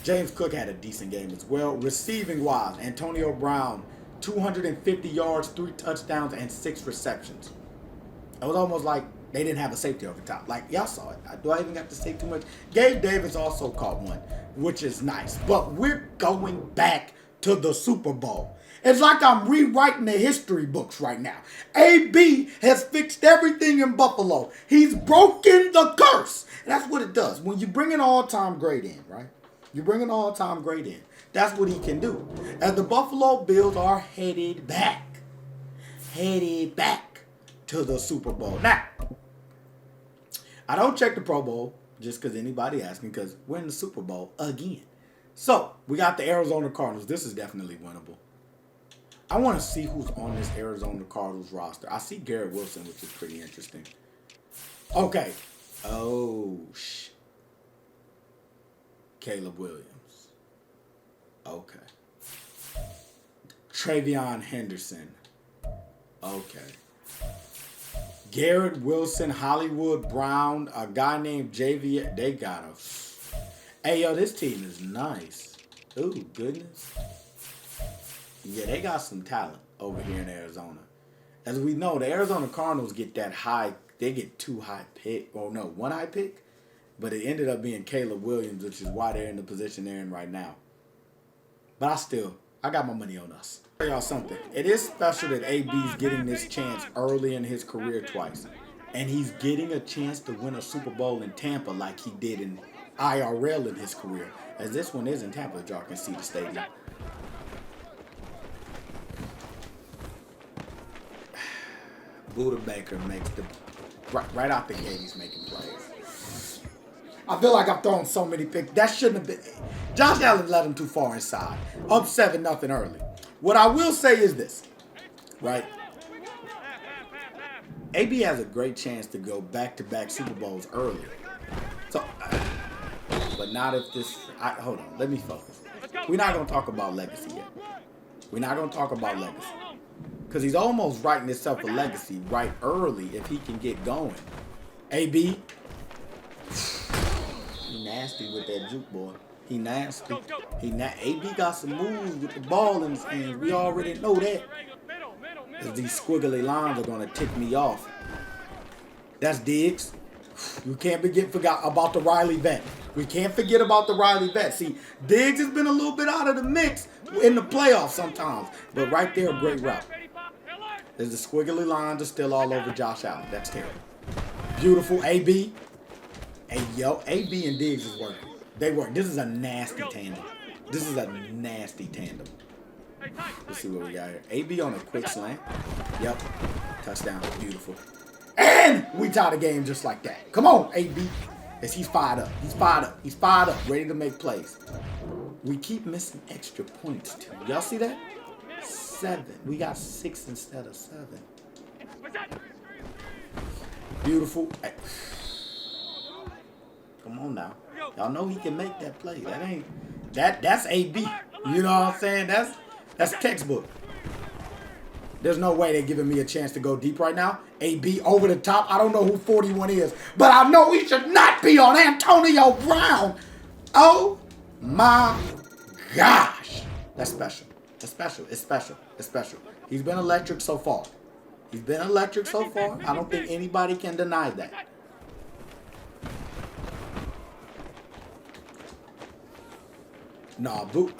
James Cook had a decent game as well. Receiving wise, Antonio Brown, 250 yards, 3 touchdowns, and 6 receptions. It was almost like they didn't have a safety over top. Like, y'all saw it. Do I even have to say too much? Gabe Davis also caught one, which is nice. But we're going back to the Super Bowl. It's like I'm rewriting the history books right now. AB has fixed everything in Buffalo. He's broken the curse. And that's what it does. When you bring an all-time great in, right? You bring an all-time great in. That's what he can do. As the Buffalo Bills are headed back to the Super Bowl. Now, I don't check the Pro Bowl just because anybody asks me, because we're in the Super Bowl again. So, we got the Arizona Cardinals. This is definitely winnable. I want to see who's on this Arizona Cardinals roster. I see Garrett Wilson, which is pretty interesting. Okay. Oh, Caleb Williams. Okay. Travion Henderson. Okay. Garrett Wilson, Hollywood Brown, a guy named JV. They got a... Hey, yo, this team is nice. Ooh, goodness. Yeah, they got some talent over here in Arizona. As we know, the Arizona Cardinals get that high. They get 2 high pick. Oh, no, 1 high pick. But it ended up being Caleb Williams, which is why they're in the position they're in right now. But I got my money on us. I'll tell y'all something. It is special that AB's getting this chance early in his career twice. And he's getting a chance to win a Super Bowl in Tampa like he did in IRL in his career. As this one is in Tampa, as y'all can see the stadium. Buda Baker makes the right out the gate. He's making plays. I feel like I've thrown so many picks. That shouldn't have been. Josh Allen led him too far inside. Up 7-0 early. What I will say is this, right? AB has a great chance to go back-to-back Super Bowls early. So, but not if this. Hold on. Let me focus. We're not gonna talk about legacy yet. We're not gonna talk about legacy. Because he's almost writing himself a legacy right early if he can get going. AB. He nasty with that juke, boy. He nasty. AB got some moves with the ball in his hands. We already know that. Because these squiggly lines are going to tick me off. That's Diggs. You can't forgot about the Riley vet. We can't forget about the Riley vet. See, Diggs has been a little bit out of the mix in the playoffs sometimes. But right there, a great route. There's the squiggly lines are still all over Josh Allen. That's terrible. Beautiful AB. Hey, yo, AB and Diggs is working. They work. This is a nasty tandem. This is a nasty tandem. Let's see what we got here. AB on a quick slant. Yep. Touchdown. Beautiful. And we tie the game just like that. Come on, AB. As he's fired up. He's fired up. He's fired up. Ready to make plays. We keep missing extra points, too. Y'all see that? 7. We got 6 instead of 7. Beautiful. Hey. Come on now. Y'all know he can make that play. That ain't... That's AB. You know what I'm saying? That's textbook. There's no way they're giving me a chance to go deep right now. AB over the top. I don't know who 41 is, but I know he should not be on Antonio Brown. Oh my gosh. That's special. It's special. It's special. It's special. He's been electric so far. He's been electric so far. I don't think anybody can deny that. Nah, boo.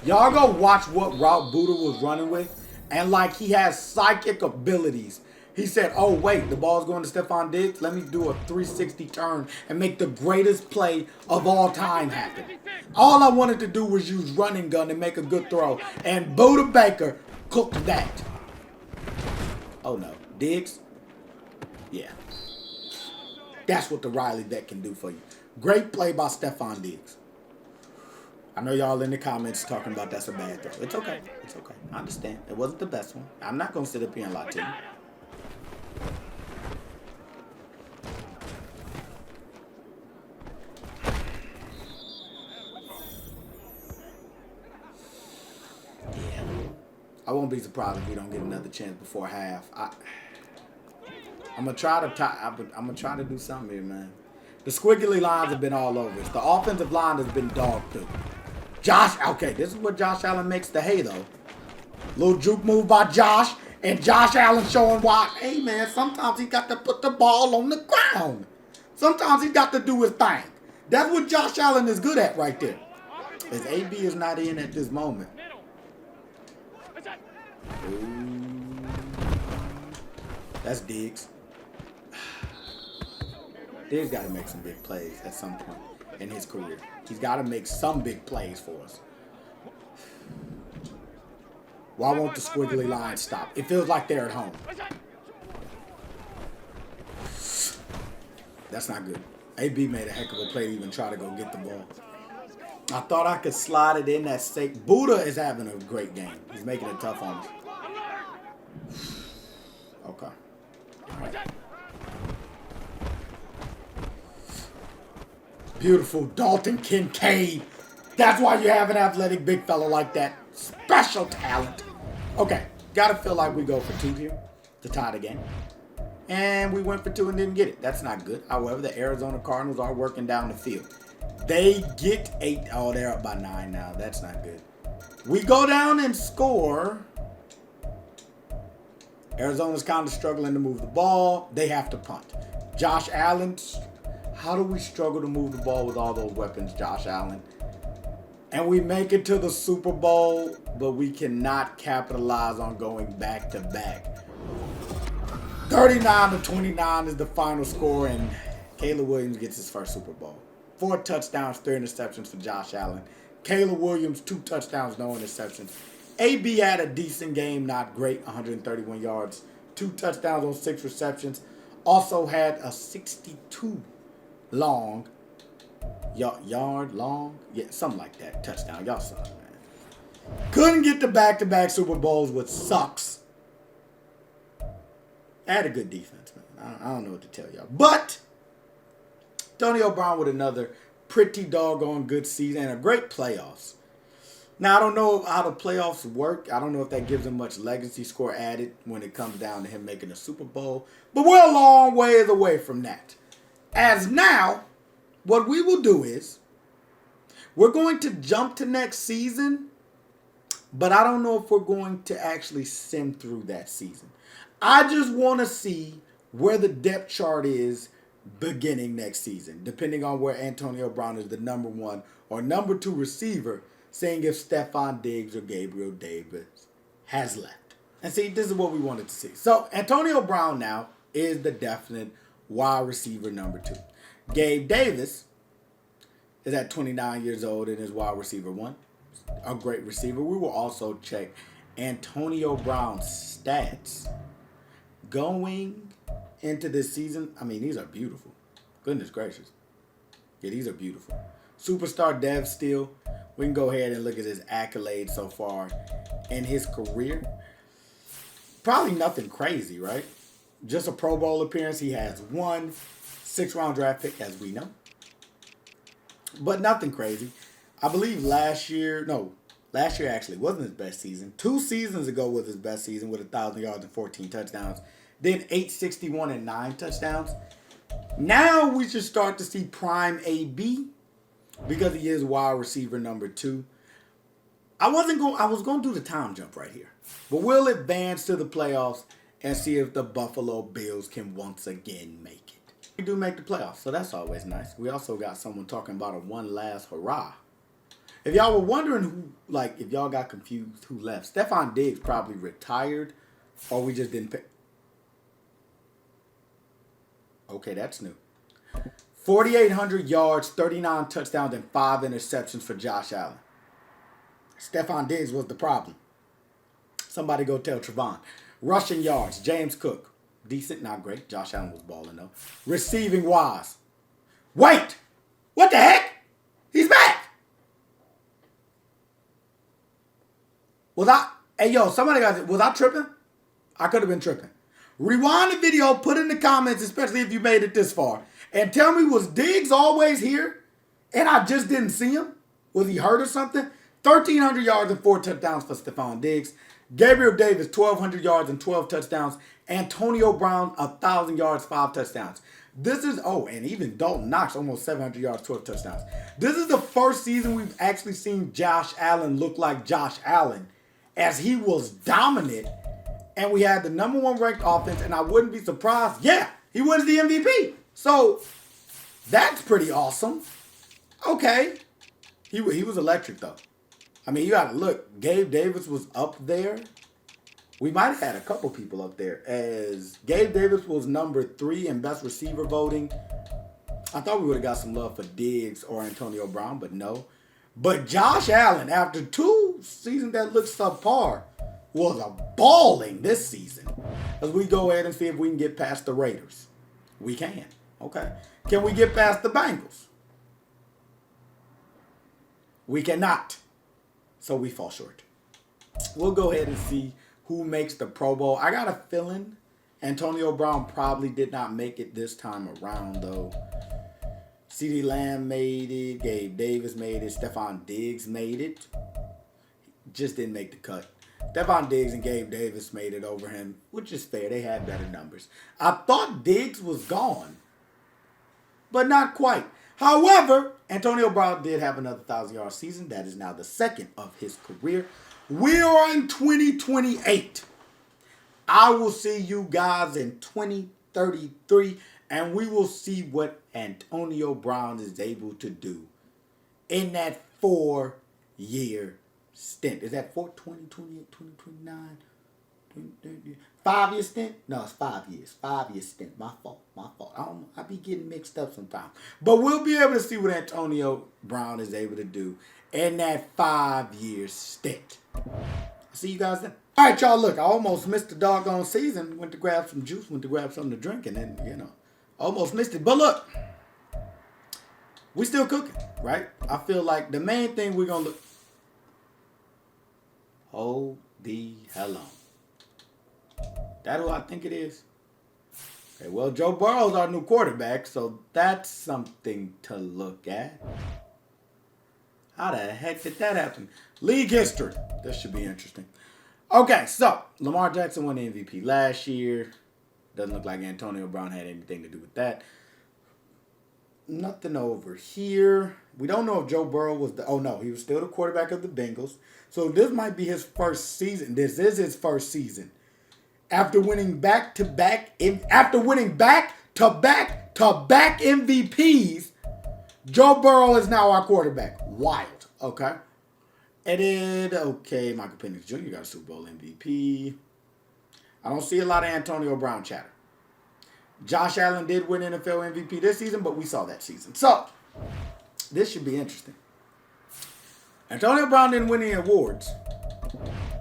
Y'all go watch what route Buddha was running with. And like he has psychic abilities. He said, oh wait, the ball's going to Stephon Diggs. Let me do a 360 turn and make the greatest play of all time happen. All I wanted to do was use running gun and make a good throw. And Buddha Baker cooked that. Oh no. Diggs? Yeah. That's what the Riley vet can do for you. Great play by Stephon Diggs. I know y'all in the comments talking about that's a bad throw. It's okay. It's okay. I understand. It wasn't the best one. I'm not going to sit up here and lie to you. Yeah. I won't be surprised if we don't get another chance before half. I'm gonna try to do something here, man. The squiggly lines have been all over us. The offensive line has been dog poo. Okay, this is what Josh Allen makes the hay, though. Little juke move by Josh, and Josh Allen showing why, hey, man, sometimes he got to put the ball on the ground. Sometimes he got to do his thing. That's what Josh Allen is good at right there. As AB is not in at this moment. Ooh. That's Diggs. Diggs got to make some big plays at some point in his career. He's got to make some big plays for us. Why won't the squiggly line stop? It feels like they're at home. That's not good. AB made a heck of a play to even try to go get the ball. I thought I could slide it in that safe. Buddha is having a great game. He's making it tough on us. Okay. All right. Beautiful Dalton Kincaid. That's why you have an athletic big fella like that. Special talent. Okay. Gotta feel like we go for 2 here to tie the game. And we went for 2 and didn't get it. That's not good. However, the Arizona Cardinals are working down the field. They get 8. Oh, they're up by 9 now. That's not good. We go down and score. Arizona's kind of struggling to move the ball. They have to punt. Josh Allen. How do we struggle to move the ball with all those weapons, Josh Allen? And we make it to the Super Bowl, but we cannot capitalize on going back to back. 39-29 is the final score, and Caleb Williams gets his first Super Bowl. 4 touchdowns, 3 interceptions for Josh Allen. Caleb Williams, 2 touchdowns, no interceptions. AB had a decent game, not great, 131 yards, 2 touchdowns on 6 receptions. Also had a 62 long, yard long, yeah, something like that, touchdown. Y'all saw it, man. Couldn't get the back-to-back Super Bowls, which sucks. Had a good defense, man. I don't know what to tell y'all. But Antonio Brown with another pretty doggone good season and a great playoffs. Now, I don't know how the playoffs work. I don't know if that gives him much legacy score added when it comes down to him making a Super Bowl. But we're a long ways away from that. As now, what we will do is we're going to jump to next season, but I don't know if we're going to actually sim through that season. I just want to see where the depth chart is beginning next season, depending on where Antonio Brown is the number one or number two receiver, seeing if Stephon Diggs or Gabriel Davis has left. And see, this is what we wanted to see. So Antonio Brown now is the definite wide receiver number two. Gabe Davis is at 29 years old and is wide receiver one. A great receiver. We will also check Antonio Brown's stats going into this season. I mean, these are beautiful. Goodness gracious. Yeah, these are beautiful. Superstar dev still. We can go ahead and look at his accolades so far in his career. Probably nothing crazy, right? Just a Pro Bowl appearance. He has one 6th-round draft pick, as we know. But nothing crazy. I believe last year actually wasn't his best season. 2 seasons ago was his best season with 1,000 yards and 14 touchdowns. Then 861 and 9 touchdowns. Now we should start to see prime AB because he is wide receiver number 2. I was going to do the time jump right here. But we'll advance to the playoffs and see if the Buffalo Bills can once again make it. We do make the playoffs, so that's always nice. We also got someone talking about a one last hurrah. If y'all were wondering if y'all got confused who left, Stephon Diggs probably retired or we just didn't pay. Okay, that's new. 4,800 yards, 39 touchdowns, and 5 interceptions for Josh Allen. Stephon Diggs was the problem. Somebody go tell Trevon. Rushing yards, James Cook. Decent, not great. Josh Allen was balling though. Receiving wise. Wait! What the heck? He's back! Was I tripping? I could have been tripping. Rewind the video, put in the comments, especially if you made it this far, and tell me, was Diggs always here and I just didn't see him? Was he hurt or something? 1,300 yards and 4 touchdowns for Stephon Diggs. Gabriel Davis, 1,200 yards and 12 touchdowns. Antonio Brown, 1,000 yards, 5 touchdowns. And even Dalton Knox, almost 700 yards, 12 touchdowns. This is the first season we've actually seen Josh Allen look like Josh Allen, as he was dominant, and we had the number 1 ranked offense, and I wouldn't be surprised. Yeah, he wins the MVP. So that's pretty awesome. Okay. He was electric, though. I mean, you got to look. Gabe Davis was up there. We might have had a couple people up there, as Gabe Davis was number 3 in best receiver voting. I thought we would have got some love for Diggs or Antonio Brown, but no. But Josh Allen, after 2 seasons that looked subpar, was a balling this season. As we go ahead and see if we can get past the Raiders. We can. Okay. Can we get past the Bengals? We cannot. So we fall short. We'll go ahead and see who makes the Pro Bowl. I got a feeling Antonio Brown probably did not make it this time around, though. CeeDee Lamb made it. Gabe Davis made it. Stephon Diggs made it. Just didn't make the cut. Stephon Diggs and Gabe Davis made it over him, which is fair. They had better numbers. I thought Diggs was gone, but not quite. However, Antonio Brown did have another 1,000-yard season. That is now the 2nd of his career. We are in 2028. I will see you guys in 2033, and we will see what Antonio Brown is able to do in that 4-year stint. Is that 2028, 2029? 5-year stint? No, it's 5 years. 5-year stint. My fault. I be getting mixed up sometimes. But we'll be able to see what Antonio Brown is able to do in that 5-year stint. See you guys then. All right, y'all. Look, I almost missed the doggone season. Went to grab some juice. Went to grab something to drink. And then, almost missed it. But look, we still cooking, right? I feel like the main thing we're going to look. Hold the hell on. That who I think it is? Okay, well, Joe Burrow's our new quarterback, so that's something to look at. How the heck did that happen? League history. This should be interesting. Okay, so Lamar Jackson won the MVP last year. Doesn't look like Antonio Brown had anything to do with that. Nothing over here. We don't know if Joe Burrow was he was still the quarterback of the Bengals. So this might be his first season. This is his first season after winning back-to-back MVPs, Joe Burrow is now our quarterback. Wild, okay? And then, okay, Michael Penix Jr. got a Super Bowl MVP. I don't see a lot of Antonio Brown chatter. Josh Allen did win NFL MVP this season, but we saw that season. So, this should be interesting. Antonio Brown didn't win any awards.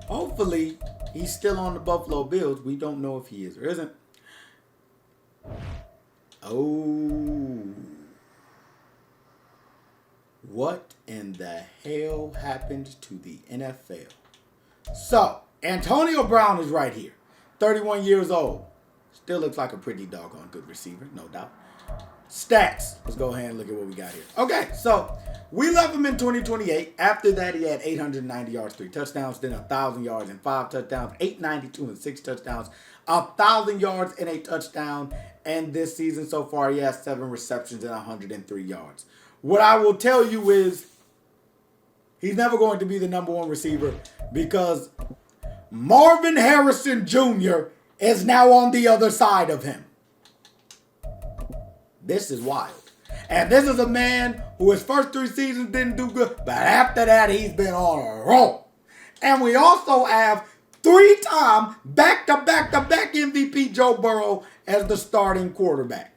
Hopefully, he's still on the Buffalo Bills. We don't know if he is or isn't. Oh. What in the hell happened to the NFL? So, Antonio Brown is right here. 31 years old. Still looks like a pretty doggone good receiver, no doubt. Stats. Let's go ahead and look at what we got here. Okay, so we left him in 2028. After that, he had 890 yards, 3 touchdowns, then 1,000 yards and 5 touchdowns, 892 and 6 touchdowns, 1,000 yards and a touchdown. And this season so far, he has 7 receptions and 103 yards. What I will tell you is he's never going to be the number 1 receiver because Marvin Harrison Jr. is now on the other side of him. This is wild. And this is a man who his first 3 seasons didn't do good, but after that, he's been on a roll. And we also have 3-time back-to-back-to-back MVP Joe Burrow as the starting quarterback.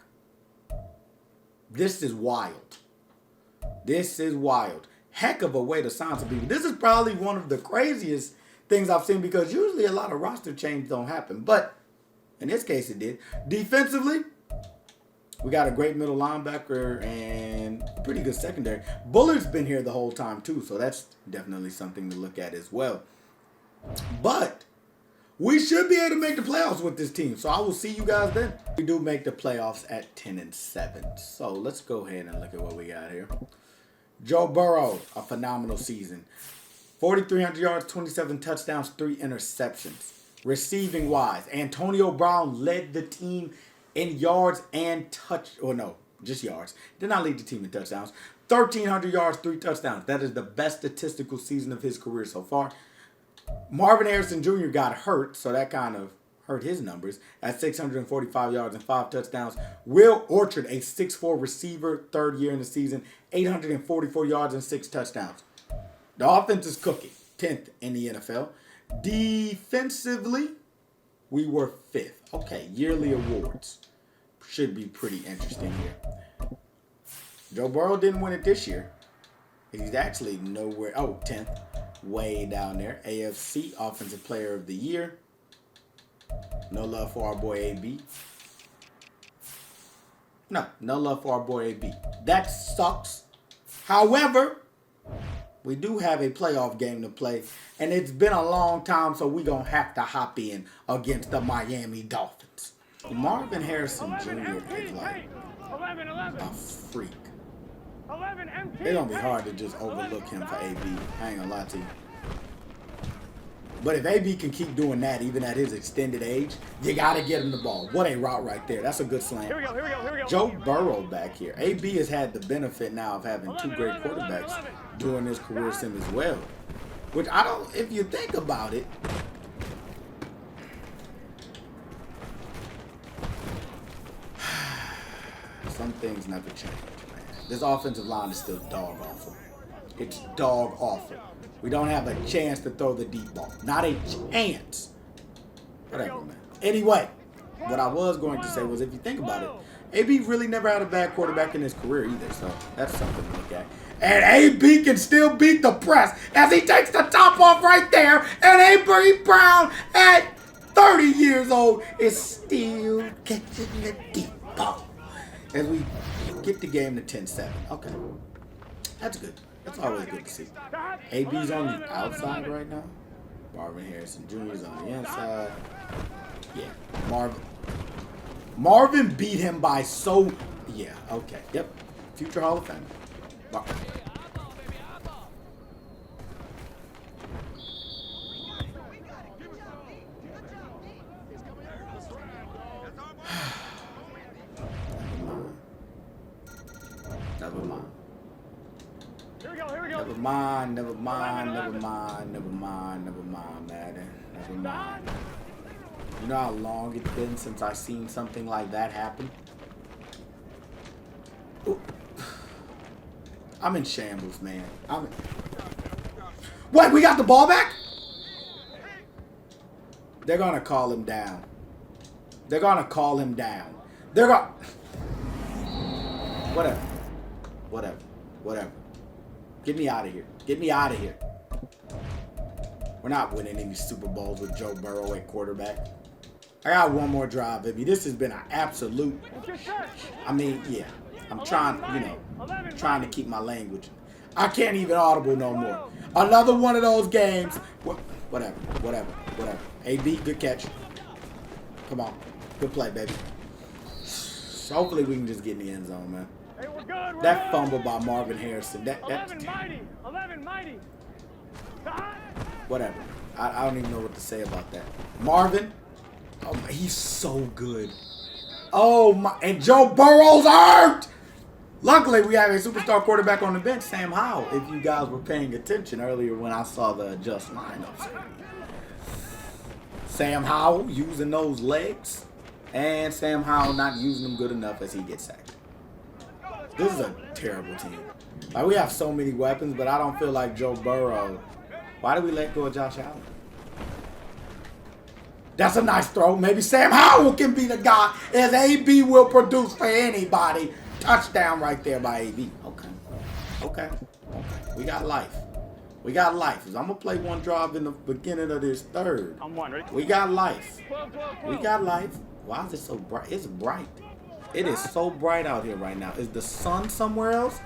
This is wild. This is wild. Heck of a way to sign some people. This is probably one of the craziest things I've seen because usually a lot of roster changes don't happen. But in this case, it did. Defensively, we got a great middle linebacker and a pretty good secondary. Bullard's been here the whole time too, so that's definitely something to look at as well. But we should be able to make the playoffs with this team, so I will see you guys then. We do make the playoffs at 10-7. So let's go ahead and look at what we got here. Joe Burrow, a phenomenal season. 4,300 yards, 27 touchdowns, 3 interceptions. Receiving wise, Antonio Brown led the team in yards and just yards. Did not lead the team in touchdowns. 1,300 yards, 3 touchdowns. That is the best statistical season of his career so far. Marvin Harrison Jr. got hurt, so that kind of hurt his numbers at 645 yards and 5 touchdowns. Will Orchard, a 6'4 receiver, 3rd year in the season, 844 yards and 6 touchdowns. The offense is cooking, 10th in the NFL. Defensively, we were 5th. Okay, yearly awards should be pretty interesting here. Joe Burrow didn't win it this year. He's actually nowhere. 10th. Way down there. AFC Offensive Player of the Year. No love for our boy AB. No love for our boy AB. That sucks. However, we do have a playoff game to play, and it's been a long time, so we're going to have to hop in against the Miami Dolphins. Marvin Harrison Jr. is like a freak. It's going to be hard to just overlook him for AB. I ain't going to lie to you. But if AB can keep doing that, even at his extended age, you got to get him the ball. What a route right there. That's a good slam. Here we go. Joe Burrow back here. AB has had the benefit now of having 2 great quarterbacks during his career sim as well. Which I don't, if you think about it, some things never change, man. This offensive line is still dog awful. It's dog awful. We don't have a chance to throw the deep ball. Not a chance. Whatever, man. Anyway, what I was going to say was if you think about it, AB really never had a bad quarterback in his career either, so that's something to look at. And AB can still beat the press as he takes the top off right there, and A.B. Brown at 30 years old is still catching the deep ball. As we get the game to 10-7. Okay. That's good. That's always good to see. AB's on the outside right now. Marvin Harrison Jr. is on the inside. Yeah. Marvin beat him by so... Yeah, okay. Yep. Future Hall of Famer. Never mind. Never mind, Madden. Never mind. You know how long it's been since I've seen something like that happen? Ooh. I'm in shambles, man. Wait, we got the ball back? They're gonna call him down. They're gonna call him down. They're gonna... Whatever. Whatever. Whatever. Get me out of here. Get me out of here. We're not winning any Super Bowls with Joe Burrow at quarterback. I got one more drive, baby. This has been an absolute... I mean, yeah. I'm trying, you know, trying to keep my language. I can't even audible no more. Another one of those games. Whatever. Whatever. Whatever. AB, good catch. Come on. Good play, baby. Hopefully we can just get in the end zone, man. Hey, we're good, we're That good. fumble by Marvin Harrison. That's 11 mighty. 11 mighty. whatever. I don't even know what to say about that. Marvin, oh my, he's so good. Oh my, and Joe Burrow's hurt. Luckily, we have a superstar quarterback on the bench, Sam Howell. If you guys were paying attention earlier when I saw the adjust lineups. Sam Howell using those legs, and Sam Howell not using them good enough as he gets sacked. This is a terrible team. Like, we have so many weapons, but I don't feel like Joe Burrow. Why did we let go of Josh Allen? That's a nice throw. Maybe Sam Howell can be the guy, as AB will produce for anybody. Touchdown right there by AB. Okay. Okay. We got life. We got life. I'm going to play one drive in the beginning of this third. I'm one, right? We got life. 12, 12, 12. We got life. Why is it so bright? It's bright. It is so bright out here right now. Is the sun somewhere else?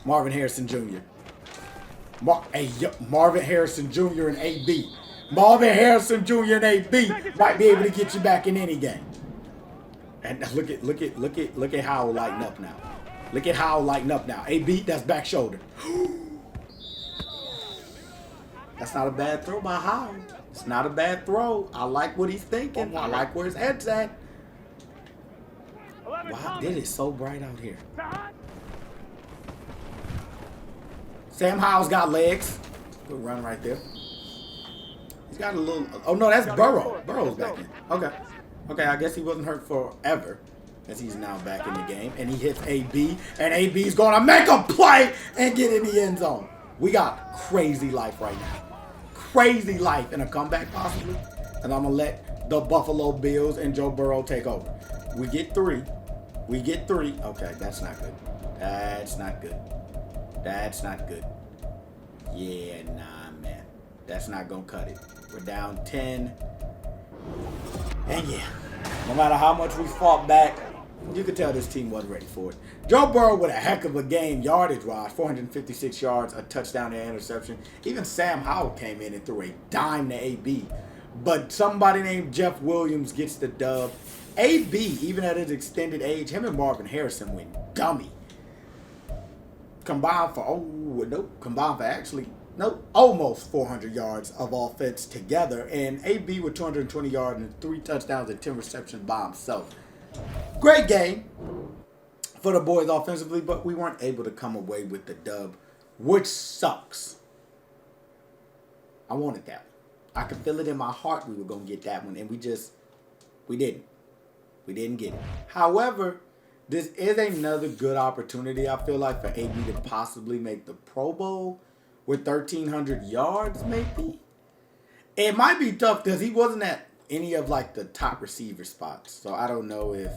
Marvin Harrison Jr. Marvin Harrison Jr. and AB. Marvin Harrison Jr. and AB might be able to get you back in any game. And look at Howell lighting up now. Look at Howell lighting up now. AB, that's back shoulder. That's not a bad throw by Howell. It's not a bad throw. I like what he's thinking. I like where his head's at. Wow, it is so bright out here. Sam Howell's got legs. Good run right there. He's got a little... Oh, no, that's Burrow. Burrow's back in. Okay. Okay, I guess he wasn't hurt forever, as he's now back in the game. And he hits AB, and AB's going to make a play and get in the end zone. We got crazy life right now. Crazy life in a comeback, possibly. And I'm going to let the Buffalo Bills and Joe Burrow take over. We get three. We get three. Okay, that's not good. That's not good. That's not good. Yeah, nah, man. That's not going to cut it. We're down 10. And yeah, no matter how much we fought back, you could tell this team wasn't ready for it. Joe Burrow with a heck of a game yardage-wise. 456 yards, a touchdown and interception. Even Sam Howell came in and threw a dime to AB. But somebody named Jeff Williams gets the dub. AB, even at his extended age, him and Marvin Harrison went dummy. Combined for, almost 400 yards of offense together. And AB with 220 yards and 3 touchdowns and 10 receptions by himself. Great game for the boys offensively, but we weren't able to come away with the dub, which sucks. I wanted that one. I could feel it in my heart we were going to get that one, and we didn't. We didn't get it. However, this is another good opportunity, I feel like, for AB to possibly make the Pro Bowl with 1,300 yards, maybe. It might be tough because he wasn't at any of, like, the top receiver spots. So I don't know if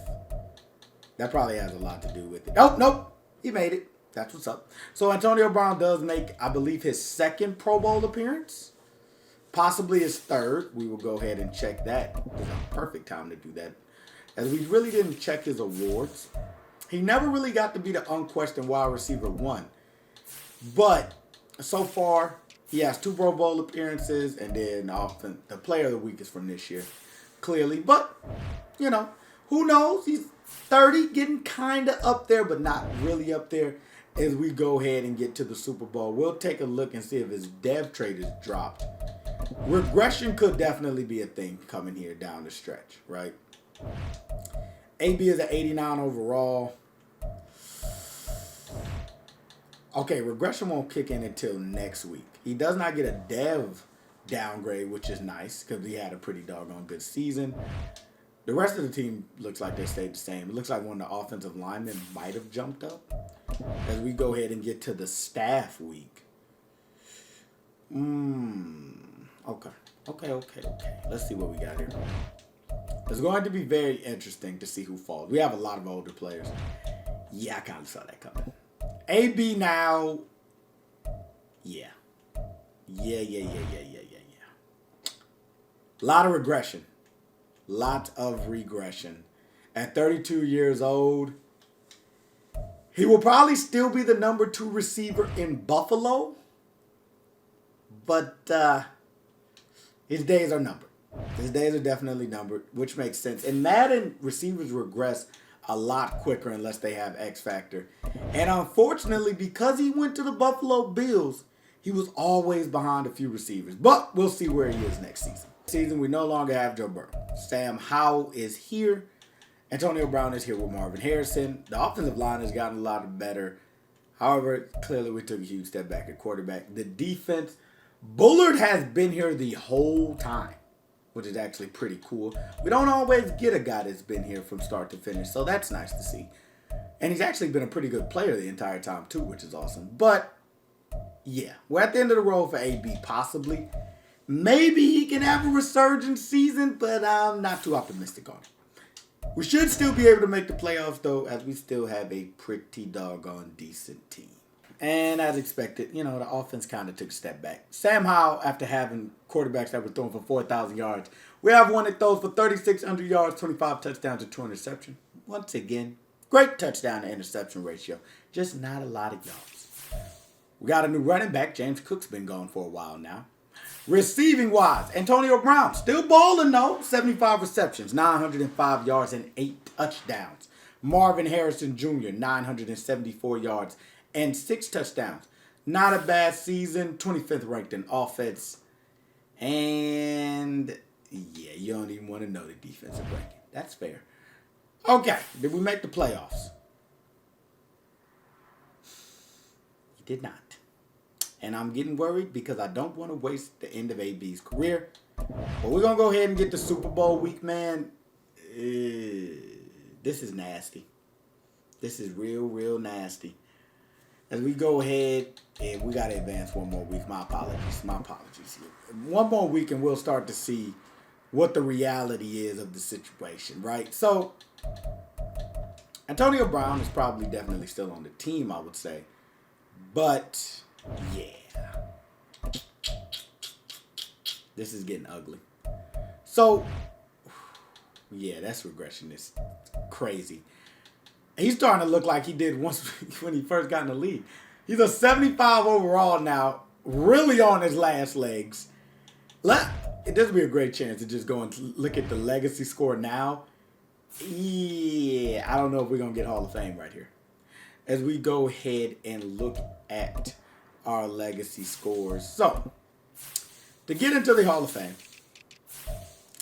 that probably has a lot to do with it. Nope. He made it. That's what's up. So Antonio Brown does make, I believe, his second Pro Bowl appearance. Possibly his third. We will go ahead and check that. It's a perfect time to do that, as we really didn't check his awards. He never really got to be the unquestioned wide receiver 1. But so far, he has 2 Pro Bowl appearances, and then often the player of the week is from this year, clearly. But, you know, who knows? He's 30, getting kind of up there, but not really up there. As we go ahead and get to the Super Bowl, we'll take a look and see if his dev trade is dropped. Regression could definitely be a thing coming here down the stretch, right? AB is at 89 overall. Okay, regression won't kick in until next week. He does not get a dev downgrade, which is nice because we had a pretty doggone good season. The rest of the team looks like they stayed the same. It looks like one of the offensive linemen might have jumped up. As we go ahead and get to the staff week. Okay. Let's see what we got here. It's going to be very interesting to see who falls. We have a lot of older players. Yeah, I kind of saw that coming. AB now. Yeah. Lot of regression. At 32 years old, he will probably still be the number 2 receiver in Buffalo, but his days are numbered. His days are definitely numbered, which makes sense. In Madden, receivers regress a lot quicker unless they have X factor. And unfortunately, because he went to the Buffalo Bills, he was always behind a few receivers. But we'll see where he is next season. We no longer have Joe Burrow. Sam Howell is here. Antonio Brown is here with Marvin Harrison. The offensive line has gotten a lot better. However, clearly we took a huge step back at quarterback. The defense, Bullard has been here the whole time, which is actually pretty cool. We don't always get a guy that's been here from start to finish, so that's nice to see. And he's actually been a pretty good player the entire time too, which is awesome. But yeah, we're at the end of the road for AB, possibly. Maybe he can have a resurgent season, but I'm not too optimistic on it. We should still be able to make the playoffs, though, as we still have a pretty doggone decent team. And as expected, the offense kind of took a step back. Sam Howell, after having quarterbacks that were throwing for 4,000 yards, we have one that throws for 3,600 yards, 25 touchdowns, and 2 interceptions. Once again, great touchdown to interception ratio. Just not a lot of yards. We got a new running back. James Cook's been gone for a while now. Receiving wise, Antonio Brown still balling though. 75 receptions, 905 yards, and 8 touchdowns. Marvin Harrison Jr., 974 yards and 6 touchdowns. Not a bad season. 25th ranked in offense. And yeah, you don't even want to know the defensive ranking. That's fair. Okay, did we make the playoffs? You did not. And I'm getting worried because I don't want to waste the end of AB's career. But we're going to go ahead and get the Super Bowl week, man. This is nasty. This is real nasty. As we go ahead, and we got to advance one more week. My apologies. One more week and we'll start to see what the reality is of the situation, right? So, Antonio Brown is probably definitely still on the team, I would say. But yeah. This is getting ugly. So, yeah, that's regression. It's crazy. He's starting to look like he did once when he first got in the league. He's a 75 overall now, really on his last legs. This would be a great chance to just go and look at the legacy score now. Yeah, I don't know if we're going to get Hall of Fame right here. As we go ahead and look at our legacy scores. So, to get into the Hall of Fame,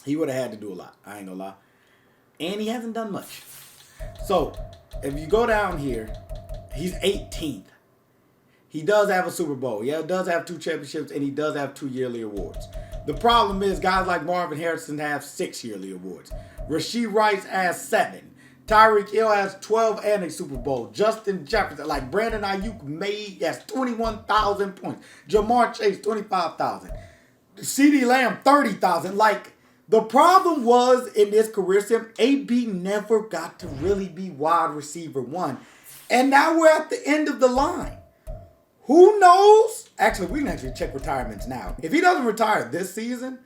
he would have had to do a lot. I ain't gonna lie. And he hasn't done much. So, if you go down here, he's 18th. He does have a Super Bowl. Yeah, does have 2 championships, and he does have 2 yearly awards. The problem is guys like Marvin Harrison have 6 yearly awards. Rashee Rice has 7. Tyreek Hill has 12 and a Super Bowl. Justin Jefferson, like Brandon Ayuk, has 21,000 points. Jamar Chase, 25,000. CeeDee Lamb, 30,000. Like, the problem was in this career sim, AB never got to really be wide receiver 1. And now we're at the end of the line. Who knows? Actually, we can actually check retirements now. If he doesn't retire this season,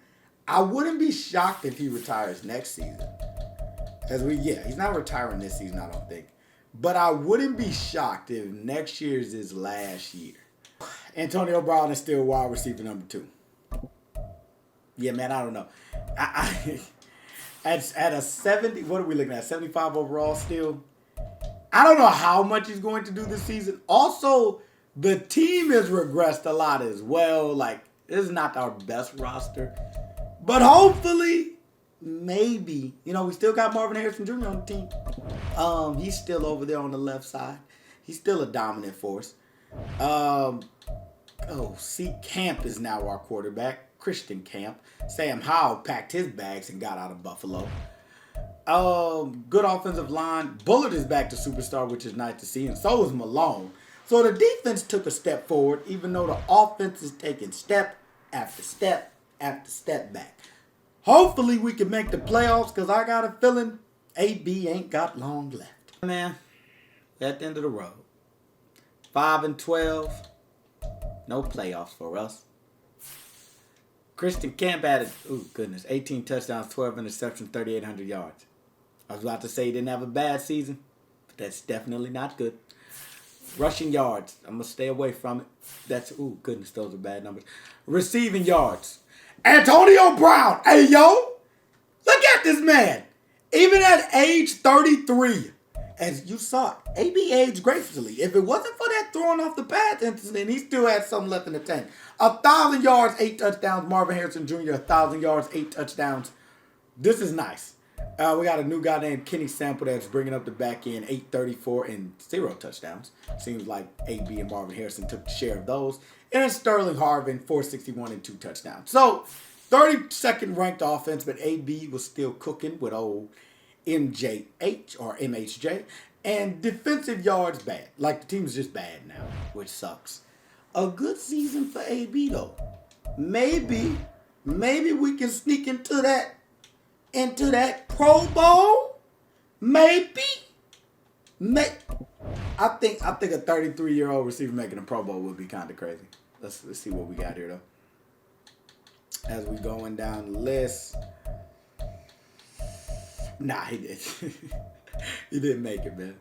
I wouldn't be shocked if he retires next season. He's not retiring this season, I don't think. But I wouldn't be shocked if next year's his last year. Antonio Brown is still wide receiver number 2. Yeah, man, I don't know. At a 70, what are we looking at? 75 overall still? I don't know how much he's going to do this season. Also, the team has regressed a lot as well. Like, this is not our best roster. But hopefully, maybe, we still got Marvin Harrison Jr. on the team. He's still over there on the left side. He's still a dominant force. C. Camp is now our quarterback. Christian camp. Sam Howell packed his bags and got out of Buffalo. Good offensive line. Bullard is back to superstar, which is nice to see, and so is Malone. So the defense took a step forward, even though the offense is taking step after step after step back. Hopefully we can make the playoffs, because I got a feeling AB ain't got long left. Man, at the end of the road. 5-12. No playoffs for us. Christian Camp added, 18 touchdowns, 12 interceptions, 3,800 yards. I was about to say he didn't have a bad season, but that's definitely not good. Rushing yards, I'm going to stay away from it. Those are bad numbers. Receiving yards. Antonio Brown, hey yo, look at this man. Even at age 33, as you saw, AB aged gracefully. If it wasn't for that throwing off the pads incident, he still had something left in the tank. 1,000 yards, 8 touchdowns. Marvin Harrison Jr., 1,000 yards, 8 touchdowns. This is nice. We got a new guy named Kenny Sample that's bringing up the back end, 834 and 0 touchdowns. Seems like AB and Marvin Harrison took the share of those. And Sterling Harvin, 461 and 2 touchdowns. So, 32nd ranked offense, but AB was still cooking with old MJH or MHJ. And defensive yards bad. Like, the team's just bad now, which sucks. A good season for AB, though. Maybe we can sneak into that Pro Bowl. Maybe. I think a 33-year-old receiver making a Pro Bowl would be kind of crazy. Let's see what we got here, though. As we going down the list. Nah, he did. He didn't make it, man.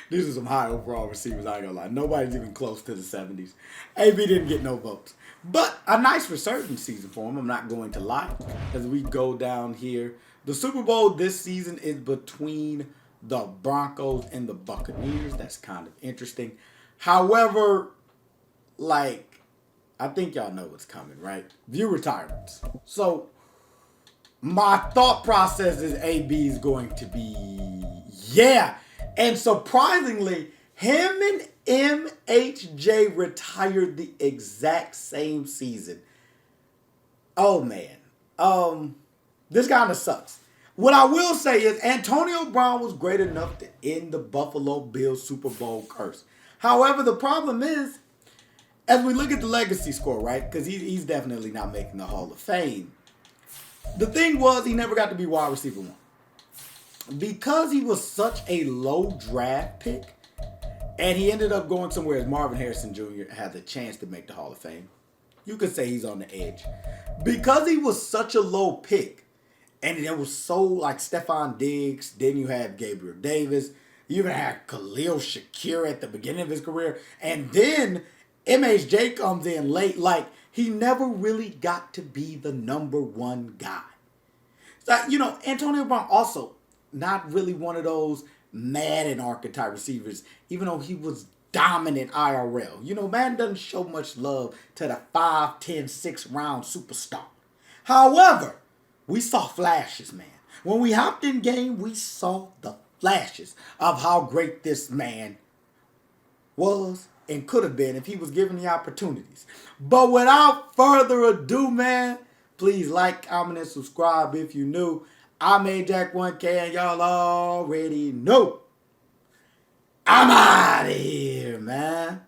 These are some high overall receivers, I ain't gonna lie. Nobody's even close to the 70s. AB didn't get no votes. But a nice resurgence season for him, I'm not going to lie. As we go down here, the Super Bowl this season is between the Broncos and the Buccaneers. That's kind of interesting. However, I think y'all know what's coming, right? View retirements. So, my thought process is AB is going to be, yeah. And surprisingly, him and MHJ retired the exact same season. Oh, man. This kind of sucks. What I will say is Antonio Brown was great enough to end the Buffalo Bills Super Bowl curse. However, the problem is, as we look at the legacy score, right? Because he's definitely not making the Hall of Fame. The thing was, he never got to be wide receiver 1. Because he was such a low draft pick, and he ended up going somewhere as Marvin Harrison Jr. had the chance to make the Hall of Fame. You could say he's on the edge. Because he was such a low pick, and it was so like Stephon Diggs, then you had Gabriel Davis, you even had Khalil Shakir at the beginning of his career, and then MHJ comes in late. Like, he never really got to be the number 1 guy. So, Antonio Brown also not really one of those Madden archetype receivers, even though he was dominant IRL. Madden doesn't show much love to the 5, 10, 6 round superstar. However, we saw flashes, man. When we hopped in game, we saw the flashes of how great this man was and could have been if he was given the opportunities. But without further ado, man, please like, comment, and subscribe if you new. I'm AJack1K, and y'all already know I'm out of here, man.